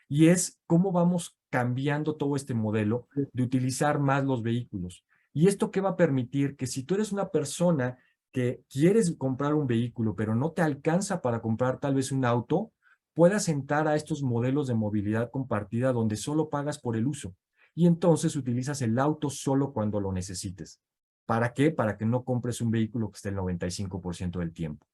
Y es cómo vamos cambiando todo este modelo de utilizar más los vehículos. ¿Y esto qué va a permitir? Que si tú eres una persona que quieres comprar un vehículo, pero no te alcanza para comprar tal vez un auto, puedas entrar a estos modelos de movilidad compartida donde solo pagas por el uso. Y entonces utilizas el auto solo cuando lo necesites. ¿Para qué? Para que no compres un vehículo que esté el 95% del tiempo.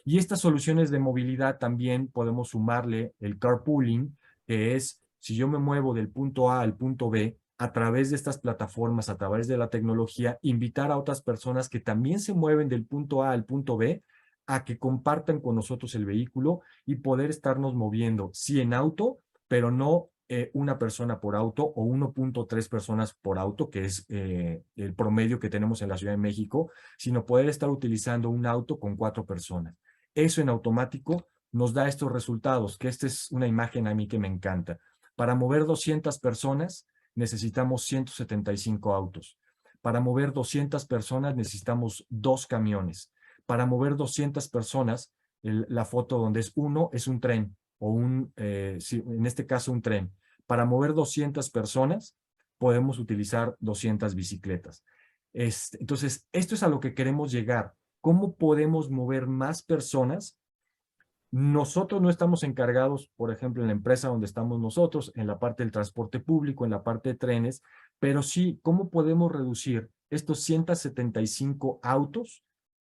Y estas soluciones de movilidad también podemos sumarle el carpooling, que es si yo me muevo del punto A al punto B, a través de estas plataformas, a través de la tecnología, invitar a otras personas que también se mueven del punto A al punto B a que compartan con nosotros el vehículo y poder estarnos moviendo, sí en auto, pero no una persona por auto o 1.3 personas por auto, que es el promedio que tenemos en la Ciudad de México, sino poder estar utilizando un auto con 4 personas. Eso en automático nos da estos resultados, que esta es una imagen a mí que me encanta. Para mover 200 personas necesitamos 175 autos. Para mover 200 personas necesitamos 2 camiones. Para mover 200 personas, la foto donde es uno es un tren, o en este caso un tren. Para mover 200 personas podemos utilizar 200 bicicletas. Entonces, esto es a lo que queremos llegar. ¿Cómo podemos mover más personas? Nosotros no estamos encargados, por ejemplo, en la empresa donde estamos nosotros, en la parte del transporte público, en la parte de trenes, pero sí, ¿cómo podemos reducir estos 175 autos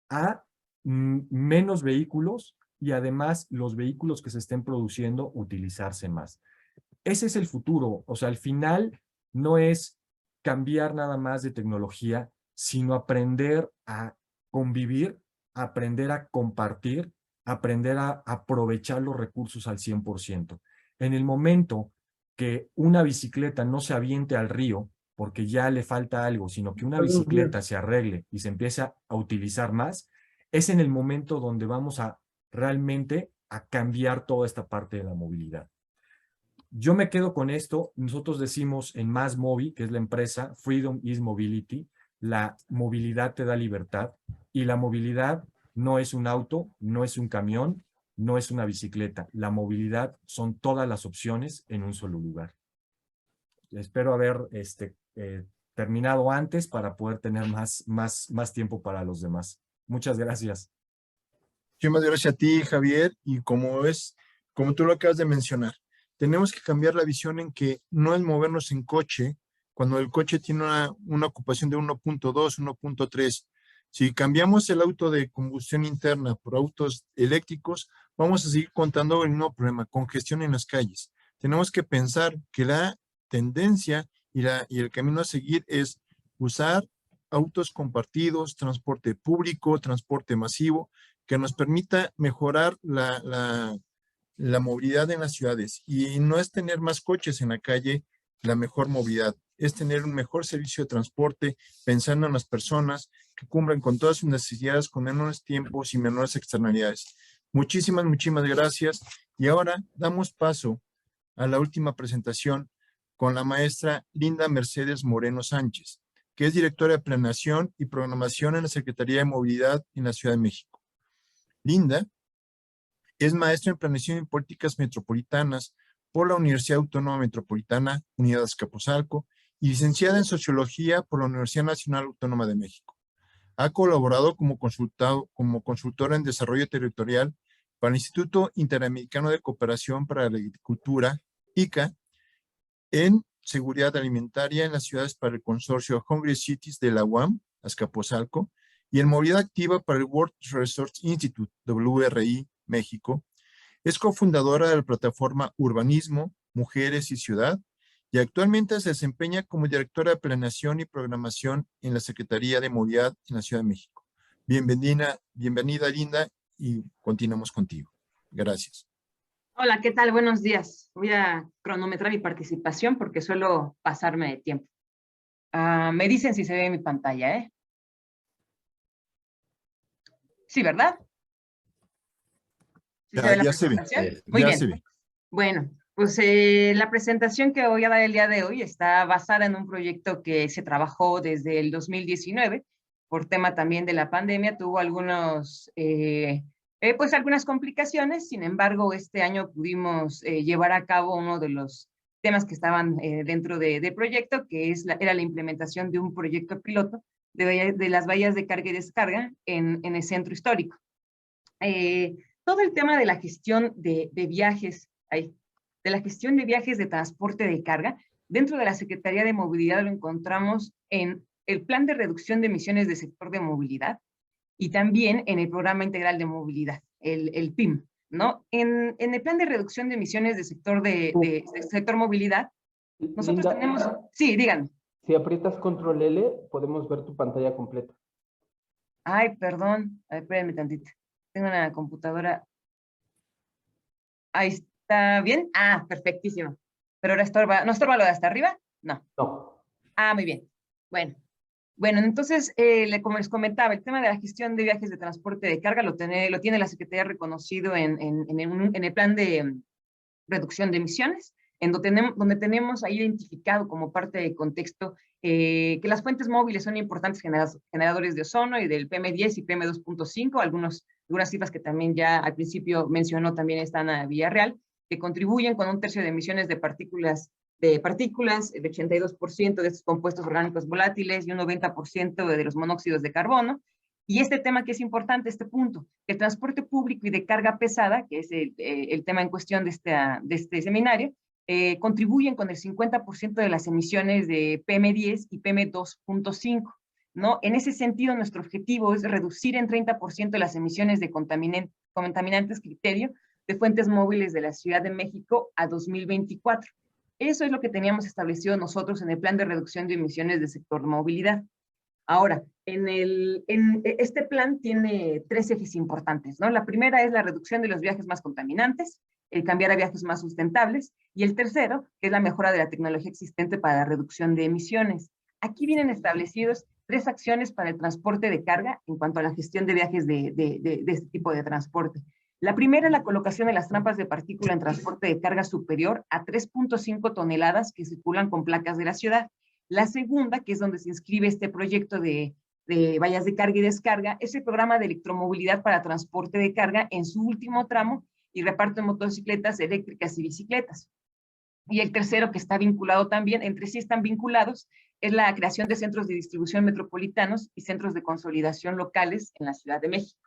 a menos vehículos y además los vehículos que se estén produciendo utilizarse más? Ese es el futuro. O sea, al final no es cambiar nada más de tecnología, sino aprender a convivir, aprender a compartir, aprender a aprovechar los recursos al 100%. En el momento que una bicicleta no se aviente al río porque ya le falta algo, sino que una bicicleta se arregle y se empieza a utilizar más, es en el momento donde vamos a realmente a cambiar toda esta parte de la movilidad. Yo me quedo con esto. Nosotros decimos en MassMobi, que es la empresa, Freedom is Mobility, la movilidad te da libertad y la movilidad no es un auto, no es un camión, no es una bicicleta. La movilidad son todas las opciones en un solo lugar. espero haber terminado antes para poder tener más tiempo para los demás. Muchas gracias. Muchísimas gracias a ti, Javier, y como tú lo acabas de mencionar, tenemos que cambiar la visión en que no es movernos en coche, cuando el coche tiene una ocupación de 1.2, 1.3. Si cambiamos el auto de combustión interna por autos eléctricos, vamos a seguir contando el mismo problema, congestión en las calles. Tenemos que pensar que la tendencia y el camino a seguir es usar autos compartidos, transporte público, transporte masivo, que nos permita mejorar la movilidad en las ciudades. Y no es tener más coches en la calle la mejor movilidad, es tener un mejor servicio de transporte pensando en las personas que cumplan con todas sus necesidades con menores tiempos y menores externalidades. Muchísimas gracias. Y ahora damos paso a la última presentación con la maestra Linda Mercedes Moreno Sánchez, que es directora de Planeación y Programación en la Secretaría de Movilidad en la Ciudad de México. Linda es maestra en Planeación y Políticas Metropolitanas por la Universidad Autónoma Metropolitana, Unidad Azcapotzalco, y licenciada en Sociología por la Universidad Nacional Autónoma de México. Ha colaborado como consultora en Desarrollo Territorial para el Instituto Interamericano de Cooperación para la Agricultura, ICA, en Seguridad Alimentaria en las ciudades para el consorcio Hungry Cities de la UAM, Azcapotzalco, y en Movilidad Activa para el World Resource Institute, WRI, México. Es cofundadora de la plataforma Urbanismo, Mujeres y Ciudad, y actualmente se desempeña como directora de Planeación y Programación en la Secretaría de Movilidad en la Ciudad de México. Bienvenida, Linda, y continuamos contigo. Gracias. Hola, ¿qué tal? Buenos días. Voy a cronometrar mi participación porque suelo pasarme de tiempo. Me dicen si se ve mi pantalla, ¿eh? Sí, ¿verdad? ¿Sí se ve la presentación? Muy bien. Bueno, pues la presentación que voy a dar el día de hoy está basada en un proyecto que se trabajó desde el 2019, por tema también de la pandemia, tuvo algunas complicaciones. Sin embargo, este año pudimos llevar a cabo uno de los temas que estaban dentro del proyecto, que era la implementación de un proyecto piloto de las bahías de carga y descarga en el centro histórico. Todo el tema de la gestión de viajes, de transporte de carga, dentro de la Secretaría de Movilidad lo encontramos en el Plan de Reducción de Emisiones del Sector de Movilidad y también en el Programa Integral de Movilidad, el PIM, ¿no? En el Plan de Reducción de Emisiones del sector Movilidad, nosotros Linda, tenemos... Sí, díganme. Si aprietas Control L, podemos ver tu pantalla completa. Ay, perdón. A ver, espérenme tantito. Tengo una computadora. Ahí está bien. Ah, perfectísimo. Pero ahora ¿no estorba lo de hasta arriba? No. No. Ah, muy bien. Bueno, entonces, como les comentaba, el tema de la gestión de viajes de transporte de carga lo tiene la Secretaría reconocido en el plan de reducción de emisiones, donde tenemos ahí identificado como parte del contexto que las fuentes móviles son importantes generadores de ozono y del PM10 y PM2.5, algunas cifras que también ya al principio mencionó también están a Villarreal, que contribuyen con 1/3 de emisiones de partículas, el 82% de estos compuestos orgánicos volátiles y un 90% de los monóxidos de carbono. Y este tema que es importante, este punto, el transporte público y de carga pesada, que es el tema en cuestión de este seminario, contribuyen con el 50% de las emisiones de PM10 y PM2.5, ¿no? En ese sentido, nuestro objetivo es reducir en 30% las emisiones de contaminantes criterio de fuentes móviles de la Ciudad de México a 2024. Eso es lo que teníamos establecido nosotros en el Plan de Reducción de Emisiones del Sector de Movilidad. Ahora, este plan tiene 3 ejes importantes, ¿no? La primera es la reducción de los viajes más contaminantes, el cambiar a viajes más sustentables, y el tercero, que es la mejora de la tecnología existente para la reducción de emisiones. Aquí vienen establecidos 3 acciones para el transporte de carga en cuanto a la gestión de viajes de este tipo de transporte. La primera es la colocación de las trampas de partícula en transporte de carga superior a 3.5 toneladas que circulan con placas de la ciudad. La segunda, que es donde se inscribe este proyecto de bahías de carga y descarga, es el programa de electromovilidad para transporte de carga en su último tramo y reparto de motocicletas eléctricas y bicicletas. Y el tercero, que está vinculado también, entre sí están vinculados, es la creación de centros de distribución metropolitanos y centros de consolidación locales en la Ciudad de México.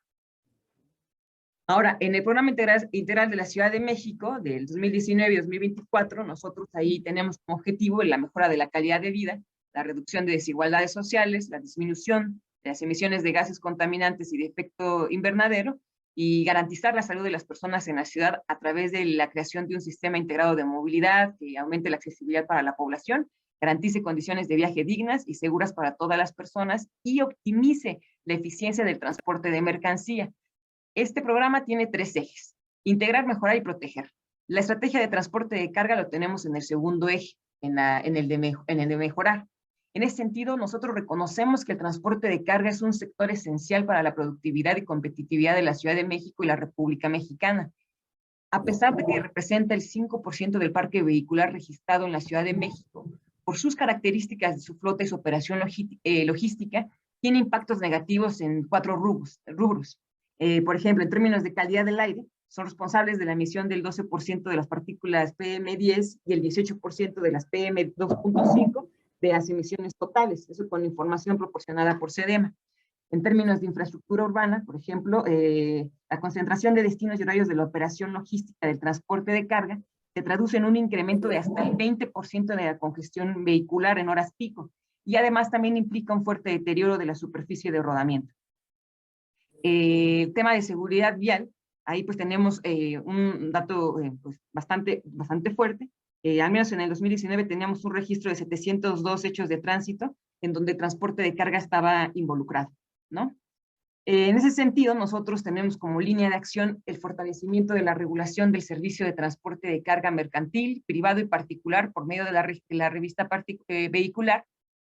Ahora, en el programa integral de la Ciudad de México del 2019 y 2024, nosotros ahí tenemos como objetivo la mejora de la calidad de vida, la reducción de desigualdades sociales, la disminución de las emisiones de gases contaminantes y de efecto invernadero, y garantizar la salud de las personas en la ciudad a través de la creación de un sistema integrado de movilidad que aumente la accesibilidad para la población, garantice condiciones de viaje dignas y seguras para todas las personas y optimice la eficiencia del transporte de mercancía. Este programa tiene 3 ejes: integrar, mejorar y proteger. La estrategia de transporte de carga lo tenemos en el segundo eje, en el de mejorar. En ese sentido, nosotros reconocemos que el transporte de carga es un sector esencial para la productividad y competitividad de la Ciudad de México y la República Mexicana. A pesar de que representa el 5% del parque vehicular registrado en la Ciudad de México, por sus características de su flota y su operación logística, tiene impactos negativos en 4 rubros. Por ejemplo, en términos de calidad del aire, son responsables de la emisión del 12% de las partículas PM10 y el 18% de las PM2.5 de las emisiones totales, eso con información proporcionada por SEDEMA. En términos de infraestructura urbana, por ejemplo, la concentración de destinos y horarios de la operación logística del transporte de carga se traduce en un incremento de hasta el 20% de la congestión vehicular en horas pico, y además también implica un fuerte deterioro de la superficie de rodamiento. El tema de seguridad vial, ahí pues tenemos un dato pues bastante fuerte. Al menos en el 2019 teníamos un registro de 702 hechos de tránsito en donde el transporte de carga estaba involucrado, ¿no? En ese sentido, nosotros tenemos como línea de acción el fortalecimiento de la regulación del servicio de transporte de carga mercantil, privado y particular por medio de la revista vehicular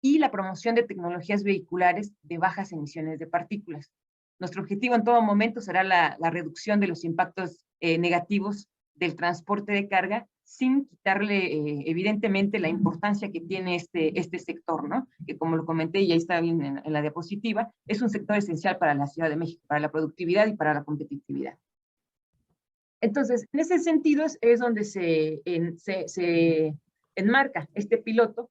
y la promoción de tecnologías vehiculares de bajas emisiones de partículas. Nuestro objetivo en todo momento será la reducción de los impactos negativos del transporte de carga, sin quitarle evidentemente la importancia que tiene este sector, ¿no? Que como lo comenté y ahí está bien en la diapositiva, es un sector esencial para la Ciudad de México, para la productividad y para la competitividad. Entonces, en ese sentido es donde se enmarca este piloto.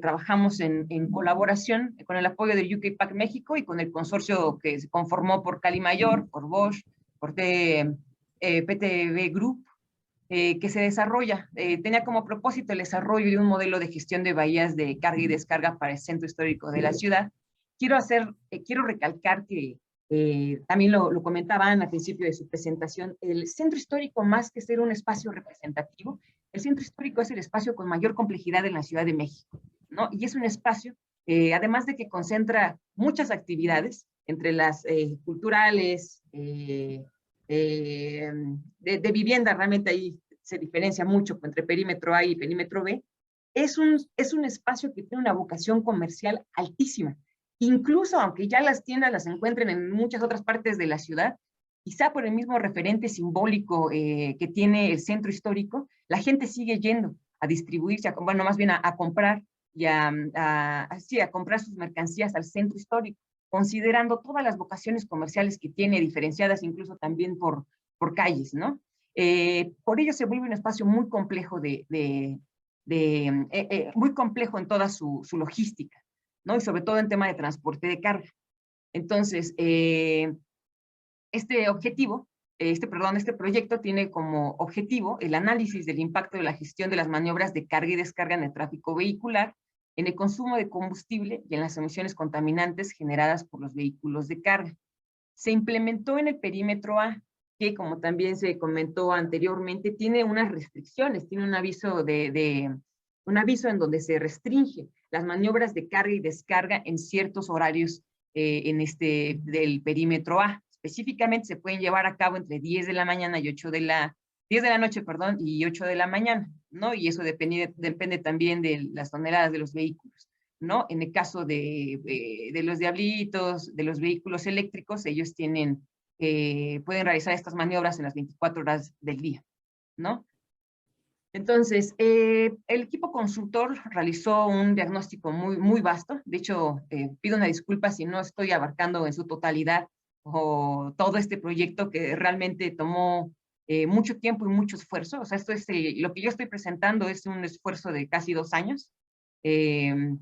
Trabajamos en colaboración con el apoyo de UK Pack México y con el consorcio que se conformó por Cali Mayor, por Bosch, por PTV Group, que se desarrolla, tenía como propósito el desarrollo de un modelo de gestión de bahías de carga y descarga para el centro histórico de la ciudad. Quiero recalcar que también lo comentaban al principio de su presentación, el centro histórico, más que ser un espacio representativo, el centro histórico es el espacio con mayor complejidad en la Ciudad de México, ¿no? Y es un espacio, además de que concentra muchas actividades, entre las culturales, de vivienda, realmente ahí se diferencia mucho entre perímetro A y perímetro B, es un espacio que tiene una vocación comercial altísima. Incluso aunque ya las tiendas las encuentren en muchas otras partes de la ciudad, quizá por el mismo referente simbólico que tiene el centro histórico, la gente sigue yendo a distribuirse, bueno, más bien a comprar y a comprar sus mercancías al centro histórico, considerando todas las vocaciones comerciales que tiene, diferenciadas incluso también por calles, ¿no? Por ello se vuelve un espacio muy complejo muy complejo en toda su logística, ¿no? Y sobre todo en tema de transporte de carga. Entonces, este proyecto tiene como objetivo el análisis del impacto de la gestión de las maniobras de carga y descarga en el tráfico vehicular, en el consumo de combustible y en las emisiones contaminantes generadas por los vehículos de carga. Se implementó en el perímetro A, que como también se comentó anteriormente, tiene unas restricciones, tiene un aviso en donde se restringe las maniobras de carga y descarga en ciertos horarios del perímetro A. Específicamente se pueden llevar a cabo entre 10 de la mañana y 10 de la noche, perdón, y 8 de la mañana, ¿no? Y eso depende también de las toneladas de los vehículos, ¿no? En el caso de los diablitos, de los vehículos eléctricos, ellos pueden realizar estas maniobras en las 24 horas del día, ¿no? Entonces, el equipo consultor realizó un diagnóstico muy vasto. De hecho, pido una disculpa si no estoy abarcando en su totalidad o todo este proyecto, que realmente tomó mucho tiempo y mucho esfuerzo. O sea, esto es lo que yo estoy presentando es un esfuerzo de casi 2 años, en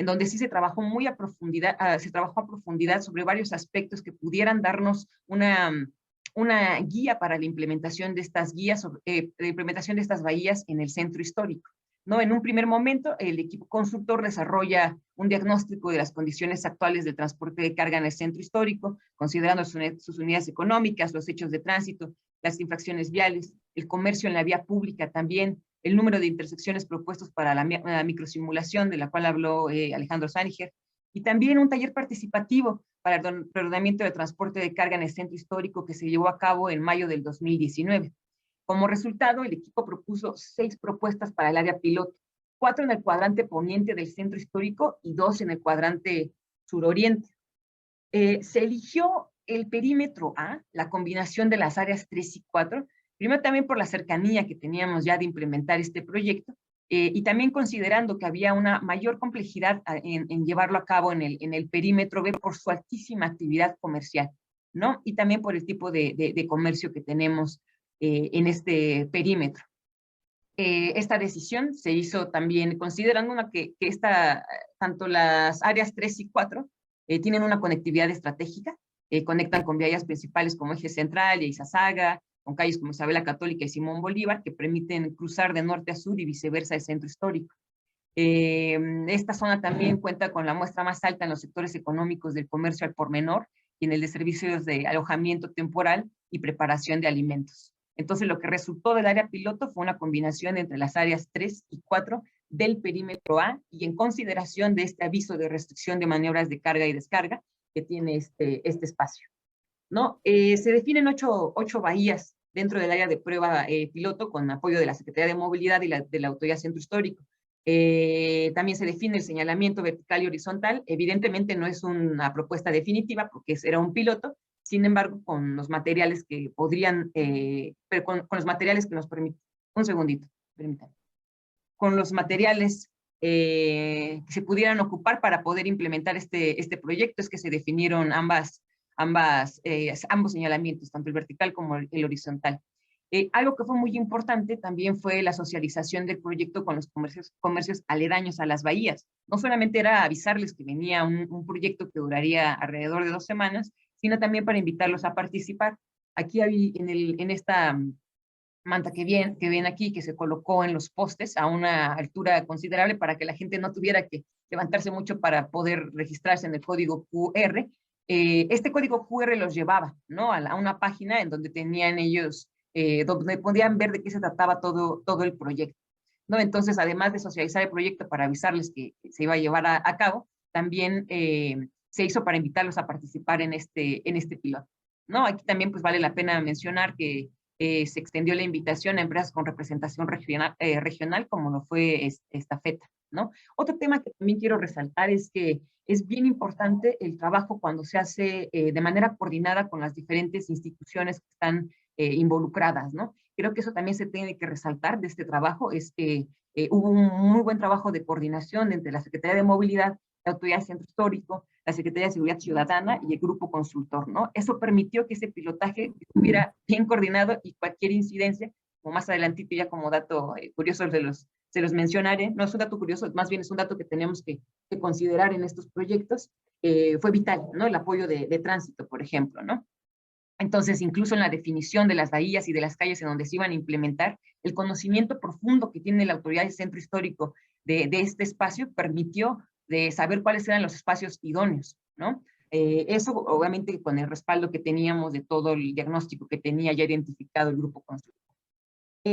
donde sí se trabajó muy a profundidad, se trabajó a profundidad sobre varios aspectos que pudieran darnos una guía para la implementación de estas guías, la implementación de estas bahías en el centro histórico, ¿no? En un primer momento, el equipo consultor desarrolla un diagnóstico de las condiciones actuales del transporte de carga en el centro histórico, considerando sus unidades económicas, los hechos de tránsito, las infracciones viales, el comercio en la vía pública también, el número de intersecciones propuestos para la microsimulación, de la cual habló Alejandro Sániger, y también un taller participativo para el preordenamiento de transporte de carga en el centro histórico que se llevó a cabo en mayo del 2019. Como resultado, el equipo propuso 6 propuestas para el área piloto, 4 en el cuadrante poniente del centro histórico y 2 en el cuadrante suroriente. Se eligió el perímetro A, la combinación de las áreas 3 y 4, primero también por la cercanía que teníamos ya de implementar este proyecto, y también considerando que había una mayor complejidad en llevarlo a cabo en el perímetro B por su altísima actividad comercial, ¿no? Y también por el tipo de comercio que tenemos en este perímetro. Esta decisión se hizo también considerando que tanto las áreas 3 y 4 tienen una conectividad estratégica, conectan con vías principales como Eje Central y Izazaga, con calles como Isabel la Católica y Simón Bolívar, que permiten cruzar de norte a sur y viceversa el centro histórico. Esta zona también cuenta con la muestra más alta en los sectores económicos del comercio al por menor y en el de servicios de alojamiento temporal y preparación de alimentos. Entonces, lo que resultó del área piloto fue una combinación entre las áreas 3 y 4 del perímetro A y en consideración de este aviso de restricción de maniobras de carga y descarga que tiene este espacio, ¿no? Se definen 8 bahías dentro del área de prueba piloto con apoyo de la Secretaría de Movilidad y de la Autoridad Centro Histórico. También se define el señalamiento vertical y horizontal. Evidentemente no es una propuesta definitiva porque era un piloto, sin embargo, con los materiales que podrían, con los materiales que nos permiten, un segundito, permítanme, con los materiales que se pudieran ocupar para poder implementar este proyecto, es que se definieron ambos señalamientos, tanto el vertical como el horizontal. Algo que fue muy importante también fue la socialización del proyecto con los comercios aledaños a las bahías. No solamente era avisarles que venía un proyecto que duraría alrededor de 2 semanas, sino también para invitarlos a participar. Aquí en esta manta que ven aquí, que se colocó en los postes a una altura considerable para que la gente no tuviera que levantarse mucho para poder registrarse en el código QR. Este código QR los llevaba, ¿no? a una página en donde tenían ellos, donde podían ver de qué se trataba todo el proyecto, ¿no? Entonces, además de socializar el proyecto para avisarles que se iba a llevar a cabo, también se hizo para invitarlos a participar en este piloto, ¿no? Aquí también pues vale la pena mencionar que se extendió la invitación a empresas con representación regional como lo fue Estafeta, ¿no? Otro tema que también quiero resaltar es que es bien importante el trabajo cuando se hace de manera coordinada con las diferentes instituciones que están involucradas, ¿no? Creo que eso también se tiene que resaltar de este trabajo, es que hubo un muy buen trabajo de coordinación entre la Secretaría de Movilidad, la Autoridad Centro Histórico, la Secretaría de Seguridad Ciudadana y el grupo consultor, ¿no? Eso permitió que ese pilotaje estuviera bien coordinado y cualquier incidencia, como más adelantito ya como dato curioso se los mencionaré, no es un dato curioso, más bien es un dato que tenemos que considerar en estos proyectos, fue vital, ¿no? El apoyo de tránsito, por ejemplo, ¿no? Entonces, incluso en la definición de las bahías y de las calles en donde se iban a implementar, el conocimiento profundo que tiene la Autoridad del Centro Histórico de este espacio permitió de saber cuáles eran los espacios idóneos, ¿no? Eso, obviamente, con el respaldo que teníamos de todo el diagnóstico que tenía ya identificado el grupo consultor.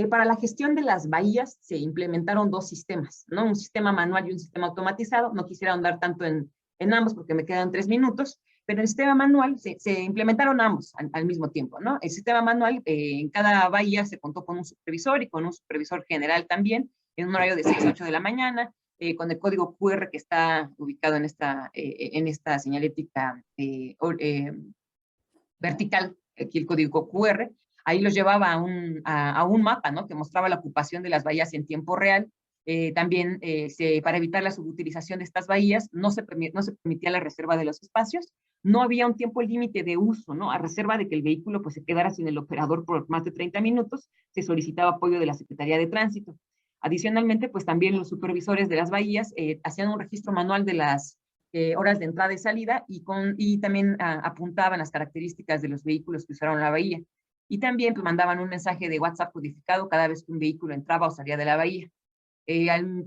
Para la gestión de las bahías se implementaron 2 sistemas, ¿no? Un sistema manual y un sistema automatizado. No quisiera ahondar tanto en ambos porque me quedan 3 minutos, pero en el sistema manual se implementaron ambos al mismo tiempo, ¿no? El sistema manual, en cada bahía se contó con un supervisor y con un supervisor general también, en un horario de 6 a 8 de la mañana, con el código QR que está ubicado en esta señalética vertical, aquí el código QR. Ahí los llevaba a un mapa, ¿no? Que mostraba la ocupación de las bahías en tiempo real También para evitar la subutilización de estas bahías no se permitía la reserva de los espacios, no había un tiempo límite de uso, ¿no? A reserva de que el vehículo pues, se quedara sin el operador por más de 30 minutos, se solicitaba apoyo de la Secretaría de Tránsito. Adicionalmente, pues también los supervisores de las bahías hacían un registro manual de las horas de entrada y salida y también apuntaban las características de los vehículos que usaron la bahía. Y también pues, mandaban un mensaje de WhatsApp codificado cada vez que un vehículo entraba o salía de la bahía.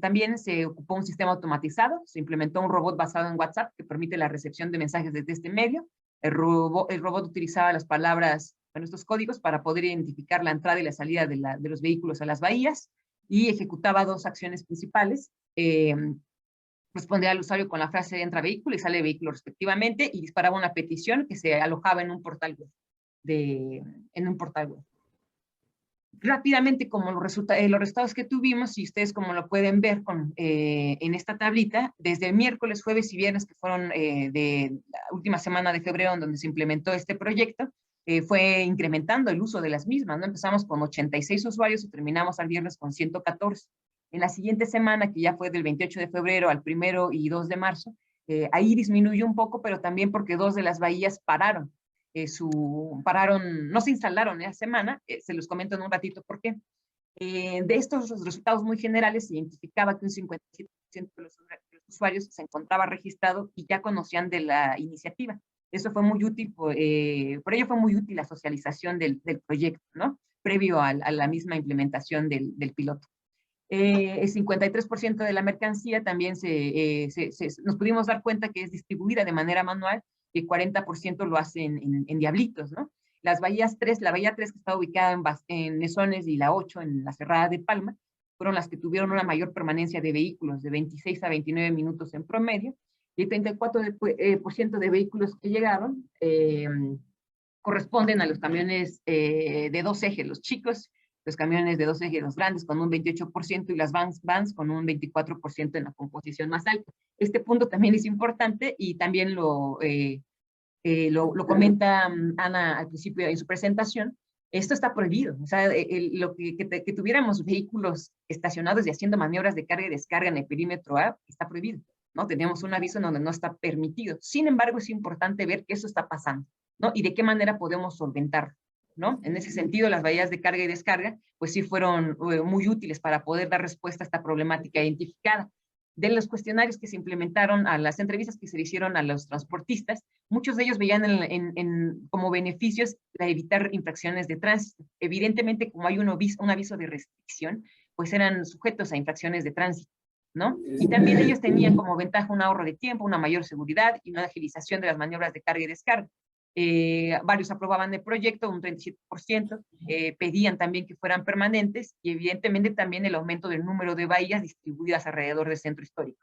También se ocupó un sistema automatizado, se implementó un robot basado en WhatsApp que permite la recepción de mensajes desde este medio. El robot utilizaba las palabras, bueno, estos códigos para poder identificar la entrada y la salida de los vehículos a las bahías y ejecutaba dos acciones principales. Respondía al usuario con la frase entra vehículo y sale vehículo respectivamente y disparaba una petición que se alojaba en un portal web. Rápidamente, como los resultados que tuvimos, y ustedes como lo pueden ver en esta tablita, desde el miércoles, jueves y viernes, que fueron de la última semana de febrero, en donde se implementó este proyecto, fue incrementando el uso de las mismas, ¿no? Empezamos con 86 usuarios y terminamos al viernes con 114. En la siguiente semana, que ya fue del 28 de febrero al 1 y 2 de marzo, ahí disminuyó un poco, pero también porque 2 de las bahías pararon. No se instalaron esa semana, se los comento en un ratito por qué. De estos resultados muy generales se identificaba que un 57% de los usuarios se encontraba registrado y ya conocían de la iniciativa. Eso fue muy útil, por ello fue muy útil la socialización del proyecto, ¿no? Previo a la misma implementación del piloto. El 53% de la mercancía también nos pudimos dar cuenta que es distribuida de manera manual y el 40% lo hacen en diablitos, ¿no? Las bahías 3, la bahía 3 que está ubicada en Mesones y la 8 en la Cerrada de Palma, fueron las que tuvieron una mayor permanencia de vehículos, de 26 a 29 minutos en promedio, y el 34% de vehículos que llegaron corresponden a los camiones de 2 ejes, los chicos, los camiones de 2 ejes, los grandes, con un 28%, y las vans con un 24% en la composición más alta. Este punto también es importante y también lo comenta Ana al principio en su presentación. Esto está prohibido, o sea, que tuviéramos vehículos estacionados y haciendo maniobras de carga y descarga en el perímetro A está prohibido, ¿no? Tenemos un aviso en donde no está permitido. Sin embargo, es importante ver que eso está pasando, ¿no? Y de qué manera podemos solventarlo, ¿no? En ese sentido, las bahías de carga y descarga, pues sí fueron muy útiles para poder dar respuesta a esta problemática identificada. De los cuestionarios que se implementaron, a las entrevistas que se le hicieron a los transportistas, muchos de ellos veían como beneficios evitar infracciones de tránsito. Evidentemente, como hay un aviso de restricción, pues eran sujetos a infracciones de tránsito, ¿no? Y también ellos tenían como ventaja un ahorro de tiempo, una mayor seguridad y una agilización de las maniobras de carga y descarga. Varios aprobaban el proyecto, un 37%, pedían también que fueran permanentes y evidentemente también el aumento del número de bahías distribuidas alrededor del centro histórico.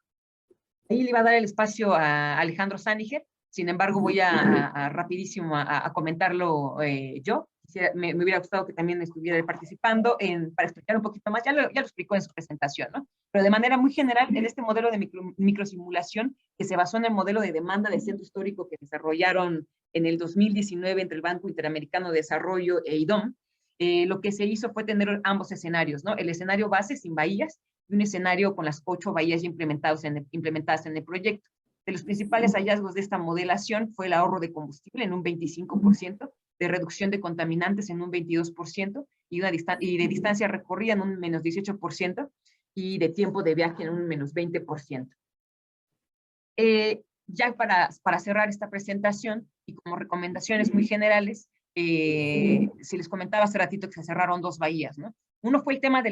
Ahí le iba a dar el espacio a Alejandro Sániger, sin embargo voy rapidísimo a comentarlo yo. Me hubiera gustado que también estuviera participando para explicar un poquito más, ya lo explicó en su presentación, ¿no? Pero de manera muy general, en este modelo de microsimulación, que se basó en el modelo de demanda del centro histórico que desarrollaron en el 2019 entre el Banco Interamericano de Desarrollo e IDOM, lo que se hizo fue tener ambos escenarios, ¿no? El escenario base sin bahías y un escenario con las 8 bahías ya implementadas en el proyecto. De los principales hallazgos de esta modelación fue el ahorro de combustible en un 25%, de reducción de contaminantes en un 22%, y de distancia recorrida en un menos 18%, y de tiempo de viaje en un menos 20%. Ya para cerrar esta presentación, y como recomendaciones muy generales, si les comentaba hace ratito que se cerraron 2 bahías, ¿no? Uno fue el tema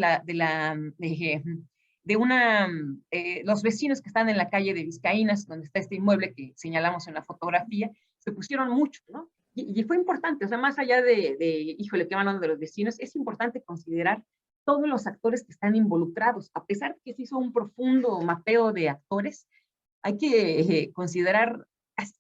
los vecinos que están en la calle de Vizcaínas, donde está este inmueble que señalamos en la fotografía, se pusieron mucho, ¿no? Y fue importante, o sea, más allá híjole, qué hablando de los vecinos, es importante considerar todos los actores que están involucrados. A pesar de que se hizo un profundo mapeo de actores, hay que considerar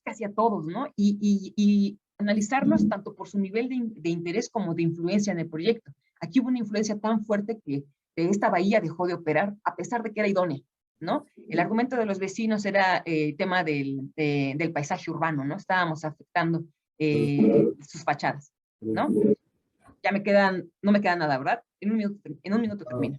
casi a todos, ¿no? Y analizarlos tanto por su nivel de interés como de influencia en el proyecto. Aquí hubo una influencia tan fuerte que esta bahía dejó de operar, a pesar de que era idónea, ¿no? El argumento de los vecinos era el tema del paisaje urbano, ¿no? Estábamos afectando sus fachadas, ¿no? No me queda nada, ¿verdad? En un minuto termino.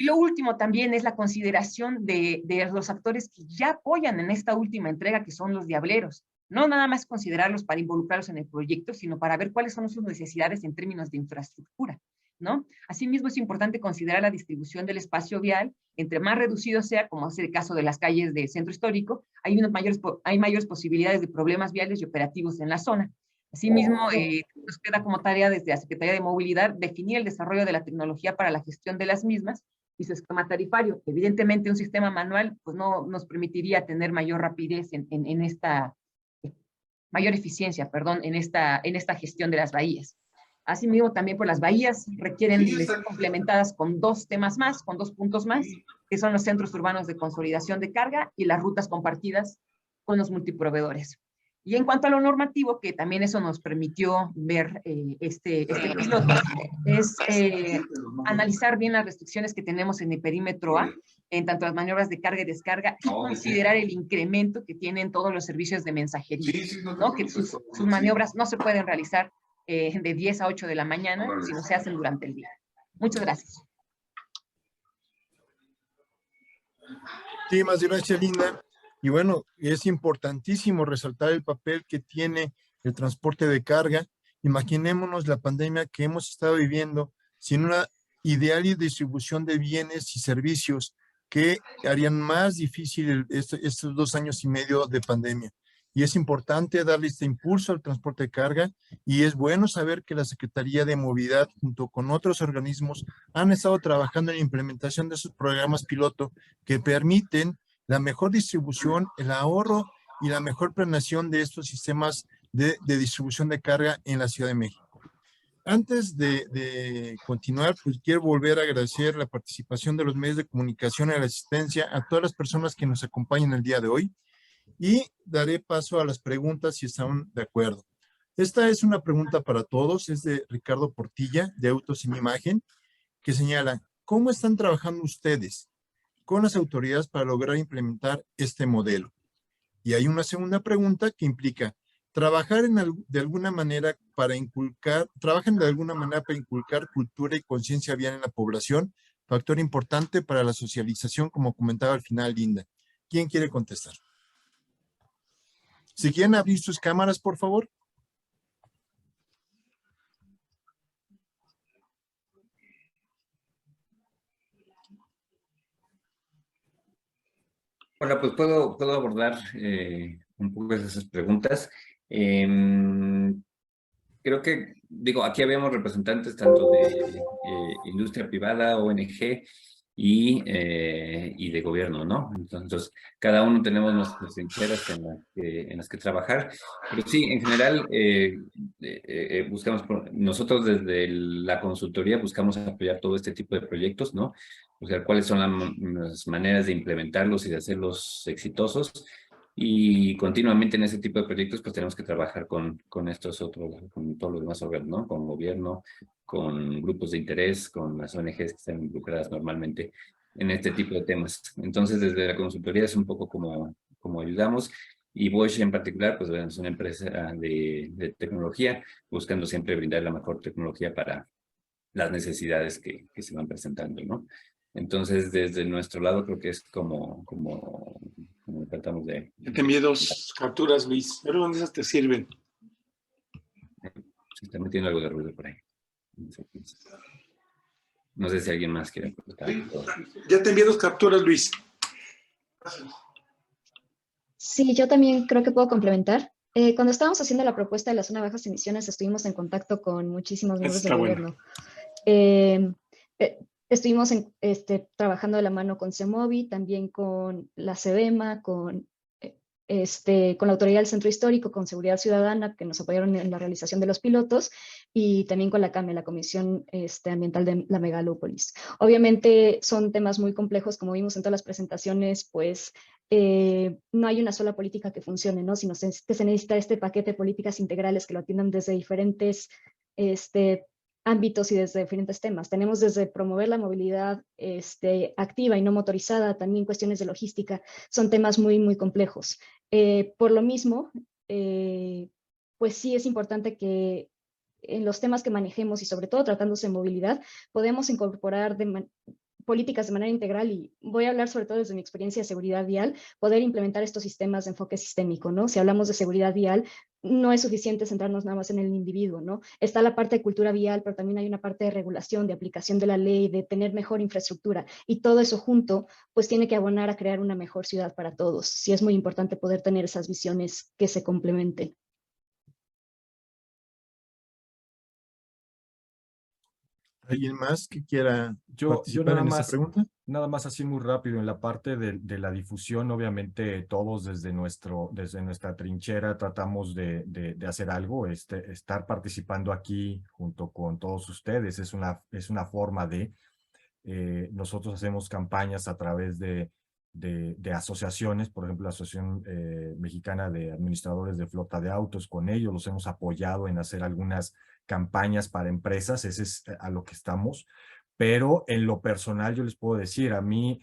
Y lo último también es la consideración de los actores que ya apoyan en esta última entrega, que son los diableros. No nada más considerarlos para involucrarlos en el proyecto, sino para ver cuáles son sus necesidades en términos de infraestructura, ¿no? Asimismo, es importante considerar la distribución del espacio vial. Entre más reducido sea, como es el caso de las calles del centro histórico, hay mayores posibilidades de problemas viales y operativos en la zona. Asimismo, nos queda como tarea desde la Secretaría de Movilidad definir el desarrollo de la tecnología para la gestión de las mismas y su esquema tarifario. Evidentemente, un sistema manual pues no nos permitiría tener mayor rapidez en esta, mayor eficiencia, perdón, en esta gestión de las bahías. Asimismo, también por las bahías requieren ser complementadas con dos temas más, con 2 puntos más, que son los centros urbanos de consolidación de carga y las rutas compartidas con los multiproveedores. Y en cuanto a lo normativo, que también eso nos permitió ver este piloto, es analizar bien las restricciones que tenemos en el perímetro A, en tanto las maniobras de carga y descarga, y considerar el incremento que tienen todos los servicios de mensajería, ¿no? Que sus maniobras no se pueden realizar de 10 a 8 de la mañana, sino se hacen durante el día. Muchas gracias. Sí, más gracias, Linda. Y bueno, es importantísimo resaltar el papel que tiene el transporte de carga. Imaginémonos la pandemia que hemos estado viviendo sin una ideal distribución de bienes y servicios que harían más difícil estos 2 años y medio de pandemia. Y es importante darle este impulso al transporte de carga, y es bueno saber que la Secretaría de Movilidad, junto con otros organismos, han estado trabajando en la implementación de esos programas piloto que permiten la mejor distribución, el ahorro y la mejor planeación de estos sistemas de distribución de carga en la Ciudad de México. Antes de continuar, pues quiero volver a agradecer la participación de los medios de comunicación y la asistencia a todas las personas que nos acompañan el día de hoy, y daré paso a las preguntas si están de acuerdo. Esta es una pregunta para todos, es de Ricardo Portilla, de Autos Sin Imagen, que señala: ¿cómo están trabajando ustedes con las autoridades para lograr implementar este modelo? Y hay una segunda pregunta que implica: ¿trabajan de alguna manera para inculcar cultura y conciencia vial en la población? Factor importante para la socialización, como comentaba al final Linda. ¿Quién quiere contestar? Si quieren abrir sus cámaras, por favor. Hola, pues puedo abordar un poco esas preguntas. Creo que, digo, aquí habíamos representantes tanto de industria privada, ONG y de gobierno, ¿no? Entonces, cada uno tenemos nuestras trincheras en las que trabajar, pero sí, en general, buscamos, nosotros desde la consultoría buscamos apoyar todo este tipo de proyectos, ¿no? O sea, cuáles son las maneras de implementarlos y de hacerlos exitosos. Y continuamente en ese tipo de proyectos pues tenemos que trabajar con estos otros, con todos los demás órganos, ¿no? Con gobierno, con grupos de interés, con las ONGs que están involucradas normalmente en este tipo de temas. Entonces desde la consultoría es un poco como ayudamos, y Bosch en particular pues es una empresa de tecnología, buscando siempre brindar la mejor tecnología para las necesidades que se van presentando, ¿no? Entonces, desde nuestro lado, creo que es como tratamos de... Te envié 2 capturas, Luis. Pero ¿dónde esas te sirven? Se está metiendo algo de ruido por ahí. No sé si alguien más quiere preguntar. Ya te envié 2 capturas, Luis. Sí, yo también creo que puedo complementar. Cuando estábamos haciendo la propuesta de la zona de bajas emisiones, estuvimos en contacto con muchísimos miembros del gobierno. Estuvimos trabajando de la mano con CEMOVI, también con la CEDEMA, con la Autoridad del Centro Histórico, con Seguridad Ciudadana, que nos apoyaron en la realización de los pilotos, y también con la CAME, la Comisión Ambiental de la Megalópolis. Obviamente son temas muy complejos, como vimos en todas las presentaciones, pues no hay una sola política que funcione, ¿no? Sino que se necesita este paquete de políticas integrales que lo atiendan desde diferentes ámbitos y desde diferentes temas. Tenemos desde promover la movilidad activa y no motorizada, también cuestiones de logística, son temas muy, muy complejos. Por lo mismo, pues sí es importante que en los temas que manejemos y sobre todo tratándose de movilidad, podemos incorporar políticas de manera integral, y voy a hablar sobre todo desde mi experiencia de seguridad vial, poder implementar estos sistemas de enfoque sistémico, ¿no? Si hablamos de seguridad vial, no es suficiente centrarnos nada más en el individuo, ¿no? Está la parte de cultura vial, pero también hay una parte de regulación, de aplicación de la ley, de tener mejor infraestructura, y todo eso junto, pues tiene que abonar a crear una mejor ciudad para todos. Sí es muy importante poder tener esas visiones que se complementen. ¿Alguien más que quiera Yo participar nada en esa más, pregunta? nada más así muy rápido, en la parte de la difusión, obviamente todos desde nuestra trinchera tratamos de hacer algo, estar participando aquí junto con todos ustedes es una forma de, nosotros hacemos campañas a través de asociaciones, por ejemplo, la Asociación Mexicana de Administradores de Flota de Autos, con ellos los hemos apoyado en hacer algunas campañas para empresas, ese es a lo que estamos. Pero en lo personal yo les puedo decir, a mí,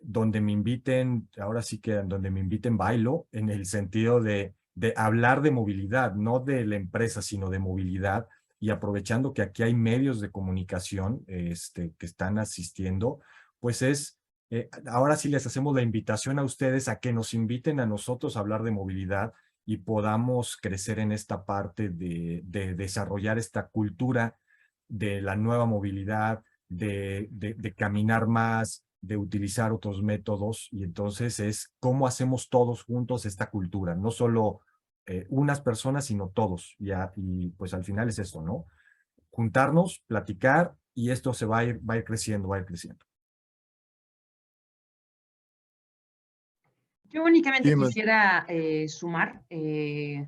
donde me inviten, ahora sí que donde me inviten bailo, en el sentido de hablar de movilidad, no de la empresa, sino de movilidad, y aprovechando que aquí hay medios de comunicación que están asistiendo, pues ahora sí les hacemos la invitación a ustedes a que nos inviten a nosotros a hablar de movilidad y podamos crecer en esta parte de desarrollar esta cultura de la nueva movilidad, de caminar más, de utilizar otros métodos, y entonces es cómo hacemos todos juntos esta cultura, no solo unas personas, sino todos, y pues al final es esto, ¿no? Juntarnos, platicar, y esto se va a ir creciendo, va a ir creciendo. Yo únicamente Sí, quisiera sumar,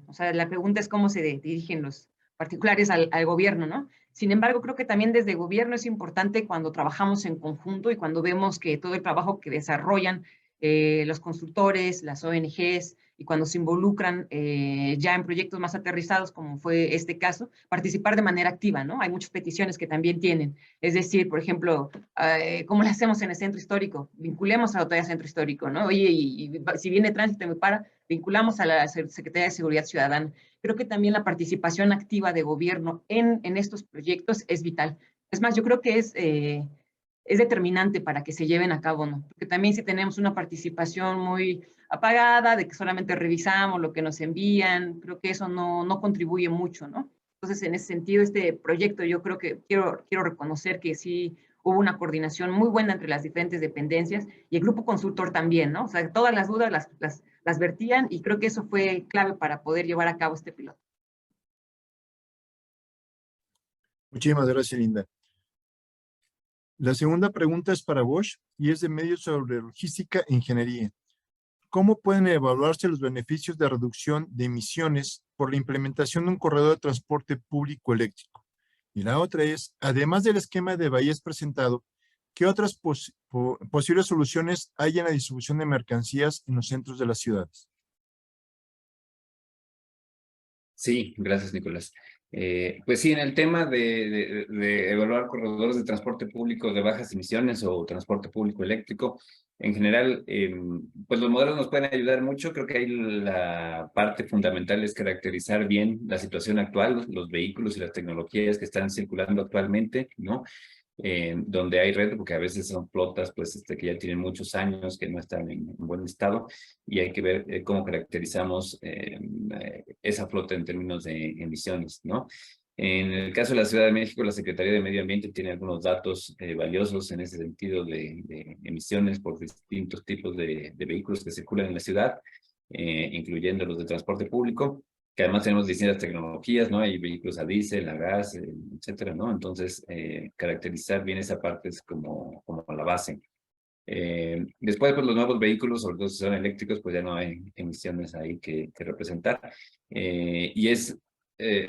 o sea, la pregunta es cómo se dirigen los particulares al gobierno, ¿no? Sin embargo, creo que también desde el gobierno es importante cuando trabajamos en conjunto y cuando vemos que todo el trabajo que desarrollan los constructores, las ONGs, y cuando se involucran ya en proyectos más aterrizados, como fue este caso, participar de manera activa, ¿no? Hay muchas peticiones que también tienen. Es decir, por ejemplo, ¿cómo lo hacemos en el centro histórico? Vinculemos a la autoridad centro histórico, ¿no? Oye, y si viene tránsito y me para, vinculamos a la Secretaría de Seguridad Ciudadana. Creo que también la participación activa de gobierno en estos proyectos es vital. Es más, yo creo que es determinante para que se lleven a cabo, ¿no? Porque también si tenemos una participación muy apagada, de que solamente revisamos lo que nos envían, creo que eso no contribuye mucho, ¿no? Entonces, en ese sentido, este proyecto yo creo que quiero reconocer que sí hubo una coordinación muy buena entre las diferentes dependencias y el grupo consultor también, ¿no? O sea, todas las dudas las vertían, y creo que eso fue clave para poder llevar a cabo este piloto. Muchísimas gracias, Linda. La segunda pregunta es para Bosch y es de medios sobre logística e ingeniería. ¿Cómo pueden evaluarse los beneficios de reducción de emisiones por la implementación de un corredor de transporte público eléctrico? Y la otra es, además del esquema de bahías presentado, ¿qué otras posibles soluciones hay en la distribución de mercancías en los centros de las ciudades? Sí, gracias, Nicolás. Pues sí, en el tema de evaluar corredores de transporte público de bajas emisiones o transporte público eléctrico, en general, pues los modelos nos pueden ayudar mucho. Creo que ahí la parte fundamental es caracterizar bien la situación actual, los vehículos y las tecnologías que están circulando actualmente, ¿no? Donde hay red, porque a veces son flotas pues, que ya tienen muchos años, que no están en buen estado, y hay que ver cómo caracterizamos esa flota en términos de emisiones, ¿no? En el caso de la Ciudad de México, la Secretaría de Medio Ambiente tiene algunos datos valiosos en ese sentido de emisiones por distintos tipos de vehículos que circulan en la ciudad, incluyendo los de transporte público, que además tenemos distintas tecnologías, ¿no? Hay vehículos a diésel, a gas, etcétera, ¿no? Entonces, caracterizar bien esa parte es como la base. Después, pues los nuevos vehículos, sobre todo si son eléctricos, pues ya no hay emisiones ahí que representar. Y es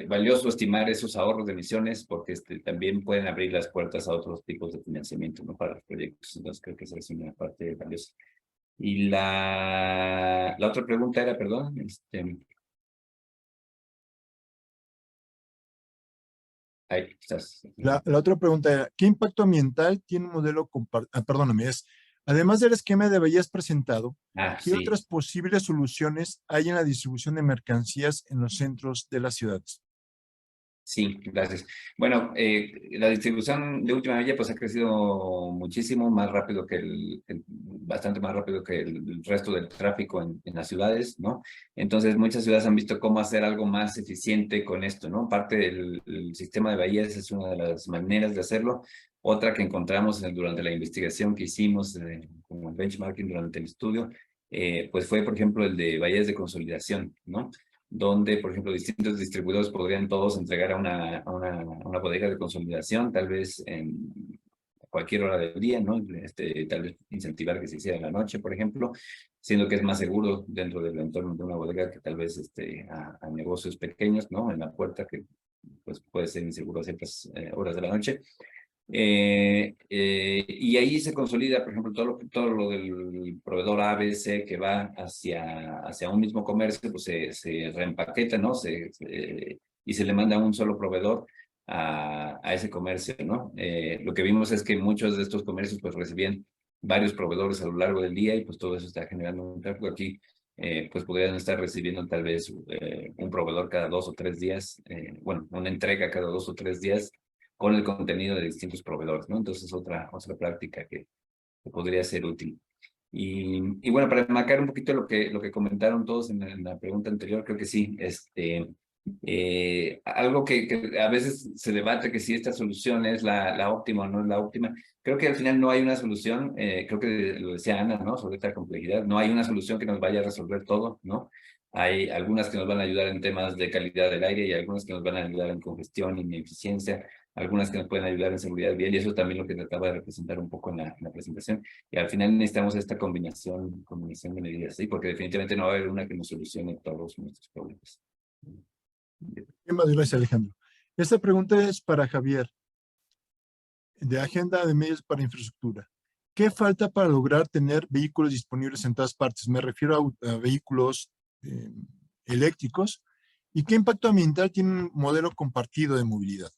valioso estimar esos ahorros de emisiones porque también pueden abrir las puertas a otros tipos de financiamiento, ¿no? Para los proyectos. Entonces, creo que esa es una parte valiosa. Y la otra pregunta era, perdón, ahí estás. La otra pregunta era, ¿qué impacto ambiental tiene un modelo perdóname, además del esquema de bahías presentado, ¿qué Sí. otras posibles soluciones hay en la distribución de mercancías en los centros de las ciudades? Sí, gracias. Bueno, la distribución de última milla pues ha crecido muchísimo, más rápido que bastante más rápido que el resto del tráfico en las ciudades, ¿no? Entonces muchas ciudades han visto cómo hacer algo más eficiente con esto, ¿no? Parte del sistema de bahías es una de las maneras de hacerlo. Otra que encontramos durante la investigación que hicimos, como el benchmarking durante el estudio, pues fue, por ejemplo, el de bahías de consolidación, ¿no? Donde, por ejemplo, distintos distribuidores podrían todos entregar a una bodega de consolidación, tal vez en cualquier hora del día, ¿no? Tal vez incentivar que se hiciera en la noche, por ejemplo, siendo que es más seguro dentro del entorno de una bodega que tal vez a negocios pequeños, ¿no? En la puerta, que pues puede ser inseguro a ciertas horas de la noche. Y ahí se consolida, por ejemplo, todo lo del proveedor ABC que va hacia un mismo comercio, pues se reempaqueta, ¿no? Y se le manda a un solo proveedor a ese comercio, ¿no? Lo que vimos es que muchos de estos comercios pues recibían varios proveedores a lo largo del día y pues todo eso está generando un tráfico aquí. Pues podrían estar recibiendo tal vez un proveedor cada 2 o 3 días, bueno, una entrega cada 2 o 3 días, con el contenido de distintos proveedores, ¿no? Entonces, otra práctica que podría ser útil. Y bueno, para enmarcar un poquito lo que comentaron todos en la pregunta anterior, creo que sí, algo que a veces se debate que si esta solución es la óptima o no es la óptima. Creo que al final no hay una solución, creo que lo decía Ana, ¿no? Sobre esta complejidad, no hay una solución que nos vaya a resolver todo, ¿no? Hay algunas que nos van a ayudar en temas de calidad del aire y algunas que nos van a ayudar en congestión y en eficiencia, algunas que nos pueden ayudar en seguridad vial, y eso también lo que trataba de representar un poco en la presentación. Y al final necesitamos esta combinación de medidas, ¿sí? Porque definitivamente no va a haber una que nos solucione todos nuestros problemas. Muchas gracias, Alejandro. Esta pregunta es para Javier, de Agenda de Medios para Infraestructura. ¿Qué falta para lograr tener vehículos disponibles en todas partes? Me refiero a vehículos eléctricos. ¿Y qué impacto ambiental tiene un modelo compartido de movilidad?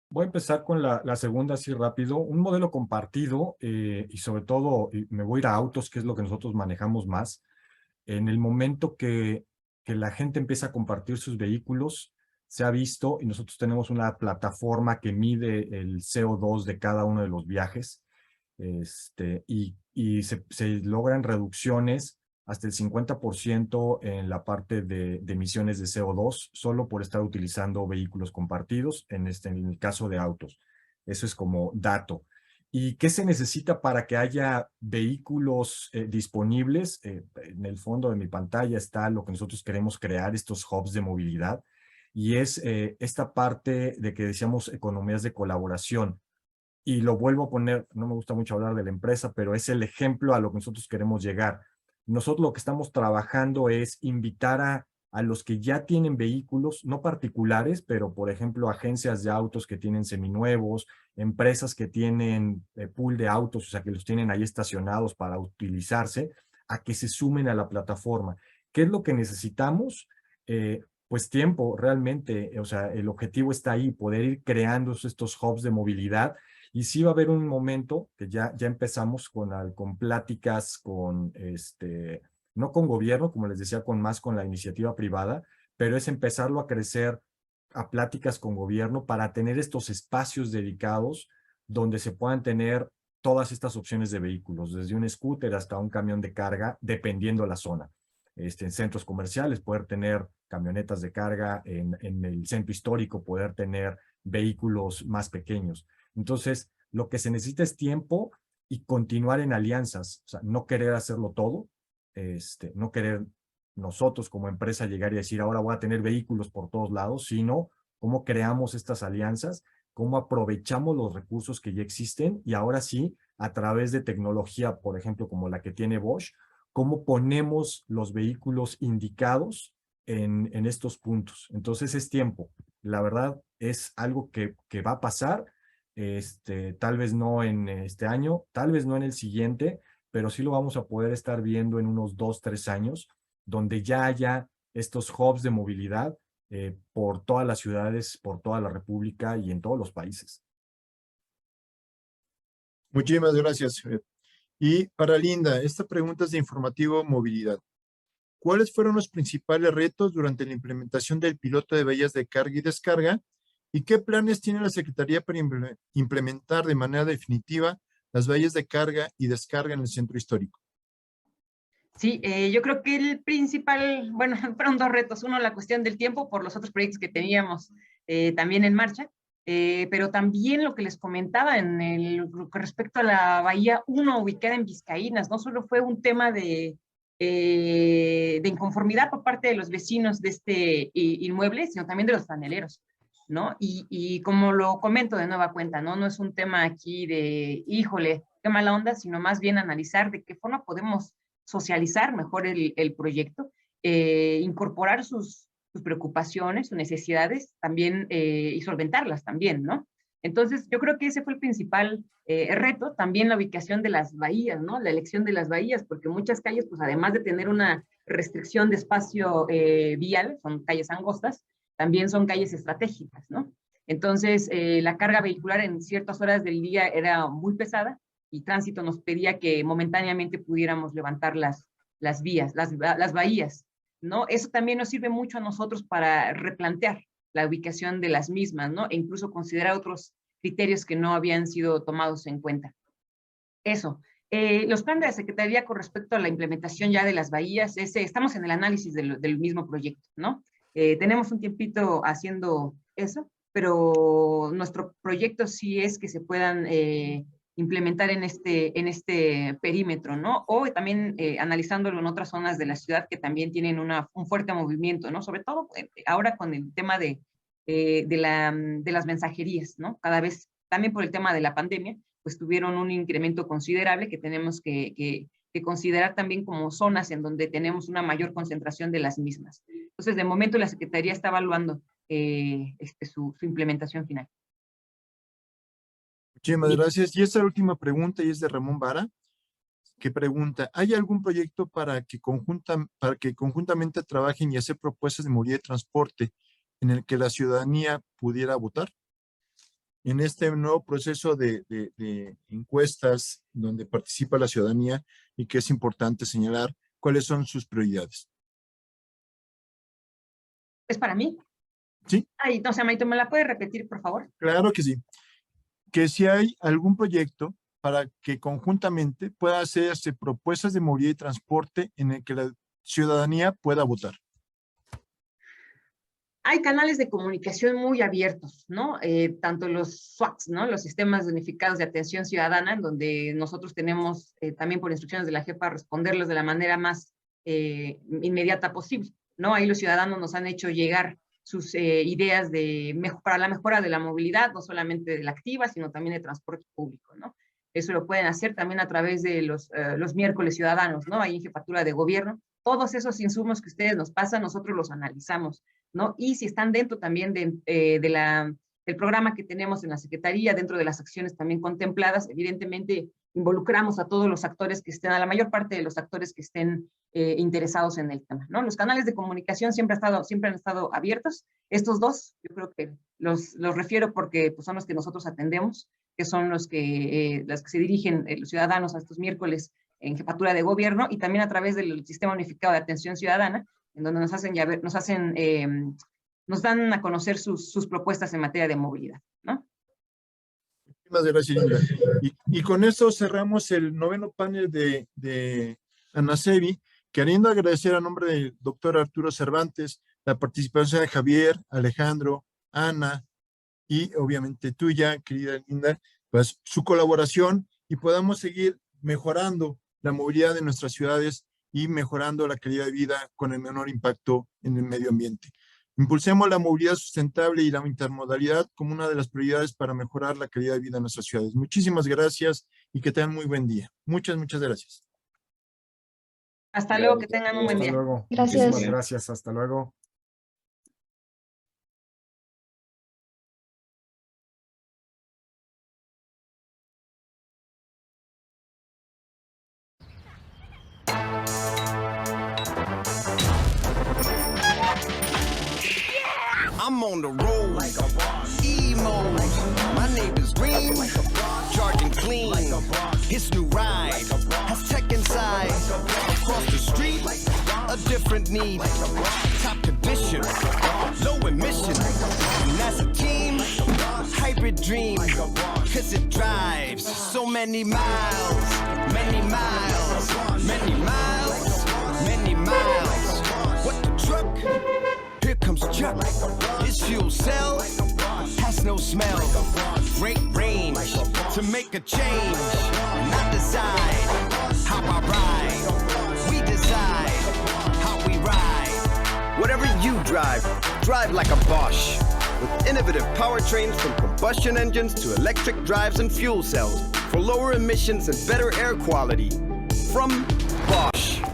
Voy a empezar con la segunda así rápido. Un modelo compartido y sobre todo me voy a ir a autos, que es lo que nosotros manejamos más. En el momento que la gente empieza a compartir sus vehículos, se ha visto, y nosotros tenemos una plataforma que mide el CO2 de cada uno de los viajes, y se logran reducciones hasta el 50% en la parte de emisiones de CO2, solo por estar utilizando vehículos compartidos, en el caso de autos. Eso es como dato. ¿Y qué se necesita para que haya vehículos disponibles? En el fondo de mi pantalla está lo que nosotros queremos crear, estos hubs de movilidad, y es esta parte de que decíamos economías de colaboración. Y lo vuelvo a poner, no me gusta mucho hablar de la empresa, pero es el ejemplo a lo que nosotros queremos llegar. Nosotros lo que estamos trabajando es invitar a los que ya tienen vehículos, no particulares, pero por ejemplo agencias de autos que tienen seminuevos, empresas que tienen pool de autos, o sea que los tienen ahí estacionados para utilizarse, a que se sumen a la plataforma. ¿Qué es lo que necesitamos? Pues tiempo, realmente, o sea, el objetivo está ahí, poder ir creando estos hubs de movilidad. Y sí va a haber un momento que ya empezamos con pláticas no con gobierno, como les decía, con la iniciativa privada, pero es empezarlo a crecer a pláticas con gobierno para tener estos espacios dedicados donde se puedan tener todas estas opciones de vehículos, desde un scooter hasta un camión de carga, dependiendo la zona. En centros comerciales, poder tener camionetas de carga, en el centro histórico, poder tener vehículos más pequeños. Entonces, lo que se necesita es tiempo y continuar en alianzas, o sea, no querer hacerlo todo, no querer nosotros como empresa llegar y decir, ahora voy a tener vehículos por todos lados, sino cómo creamos estas alianzas, cómo aprovechamos los recursos que ya existen y ahora sí, a través de tecnología, por ejemplo, como la que tiene Bosch, cómo ponemos los vehículos indicados en estos puntos. Entonces es tiempo. La verdad es algo que va a pasar, tal vez no en este año, tal vez no en el siguiente, pero sí lo vamos a poder estar viendo en unos 2, 3 años, donde ya haya estos hubs de movilidad por todas las ciudades, por toda la República y en todos los países. Muchísimas gracias. Y para Linda, esta pregunta es de Informativo Movilidad. ¿cuáles fueron los principales retos durante la implementación del piloto de bahías de carga y descarga? ¿Y qué planes tiene la Secretaría para implementar de manera definitiva las bahías de carga y descarga en el centro histórico? Sí, yo creo que el principal, bueno, fueron dos retos. Uno, la cuestión del tiempo por los otros proyectos que teníamos también en marcha, pero también lo que les comentaba respecto a la Bahía 1 ubicada en Vizcaínas, no solo fue un tema de inconformidad por parte de los vecinos de este inmueble, sino también de los franeleros, ¿no? Y como lo comento de nueva cuenta, ¿no? No es un tema aquí de, híjole, qué mala onda, sino más bien analizar de qué forma podemos socializar mejor el proyecto, incorporar sus preocupaciones, sus necesidades también y solventarlas también, ¿no? Entonces, yo creo que ese fue el principal reto, también la ubicación de las bahías, ¿no? La elección de las bahías, porque muchas calles, pues además de tener una restricción de espacio vial, son calles angostas, también son calles estratégicas, ¿no? Entonces, la carga vehicular en ciertas horas del día era muy pesada y tránsito nos pedía que momentáneamente pudiéramos levantar las bahías, ¿no? Eso también nos sirve mucho a nosotros para replantear la ubicación de las mismas, ¿no? E incluso considerar otros criterios que no habían sido tomados en cuenta. Eso. Los planes de la Secretaría con respecto a la implementación ya de las bahías, estamos en el análisis del mismo proyecto, ¿no? Tenemos un tiempito haciendo eso, pero nuestro proyecto sí es que se puedan implementar en este perímetro, ¿no? O también analizándolo en otras zonas de la ciudad que también tienen un fuerte movimiento, ¿no? Sobre todo ahora con el tema de las mensajerías, ¿no? Cada vez, también por el tema de la pandemia, pues tuvieron un incremento considerable que tenemos que considerar también como zonas en donde tenemos una mayor concentración de las mismas. Entonces, de momento la Secretaría está evaluando su implementación final. Muchísimas gracias. Y esta última pregunta y es de Ramón Vara, que pregunta, ¿hay algún proyecto para que conjuntamente trabajen y hacer propuestas de movilidad y transporte en el que la ciudadanía pudiera votar? En este nuevo proceso de encuestas donde participa la ciudadanía y que es importante señalar cuáles son sus prioridades. ¿Es para mí? Sí. Ay, no sé, Maito, ¿me la puedes repetir, por favor? Claro que sí. Que si hay algún proyecto para que conjuntamente pueda hacerse propuestas de movilidad y transporte en el que la ciudadanía pueda votar. Hay canales de comunicación muy abiertos, ¿no? Tanto los SWATs, ¿no? Los sistemas unificados de atención ciudadana, en donde nosotros tenemos también por instrucciones de la jefa responderlos de la manera más inmediata posible, ¿no? Ahí los ciudadanos nos han hecho llegar sus ideas para la mejora de la movilidad, no solamente de la activa, sino también de transporte público, ¿no? Eso lo pueden hacer también a través de los miércoles ciudadanos, ¿no? Ahí en Jefatura de Gobierno. Todos esos insumos que ustedes nos pasan, nosotros los analizamos, ¿no? Y si están dentro también del programa que tenemos en la Secretaría, dentro de las acciones también contempladas, evidentemente involucramos a todos los actores que estén, a la mayor parte de los actores que estén interesados en el tema, ¿no? Los canales de comunicación siempre han estado abiertos. Estos dos, yo creo que los refiero porque pues, son los que nosotros atendemos, que son los que se dirigen los ciudadanos a estos miércoles en Jefatura de Gobierno y también a través del Sistema Unificado de Atención Ciudadana, en donde nos dan a conocer sus propuestas en materia de movilidad, ¿no? Muchas gracias, Linda. Y con esto cerramos el 9º panel de ANACEBI, queriendo agradecer a nombre del doctor Arturo Cervantes la participación de Javier, Alejandro, Ana y obviamente tuya, querida Linda, pues su colaboración y podamos seguir mejorando la movilidad de nuestras ciudades y mejorando la calidad de vida con el menor impacto en el medio ambiente. Impulsemos la movilidad sustentable y la intermodalidad como una de las prioridades para mejorar la calidad de vida en nuestras ciudades. Muchísimas gracias y que tengan muy buen día. Muchas gracias. Hasta luego, que tengan un buen día. Hasta luego. Gracias. Muchísimas gracias. Hasta luego. I'm on the road, emo. My neighbor's green, charging clean. His new ride has tech inside. Across the street, a different needs. Top condition, low emission. And as a team, hybrid dream. Cause it drives so many miles, many miles, many miles, many miles. What the truck? Here comes Chuck. His fuel cell has no smell. Great range to make a change. And I decide how I ride. We decide how we ride. Whatever you drive, drive like a Bosch. With innovative powertrains from combustion engines to electric drives and fuel cells for lower emissions and better air quality. From Bosch.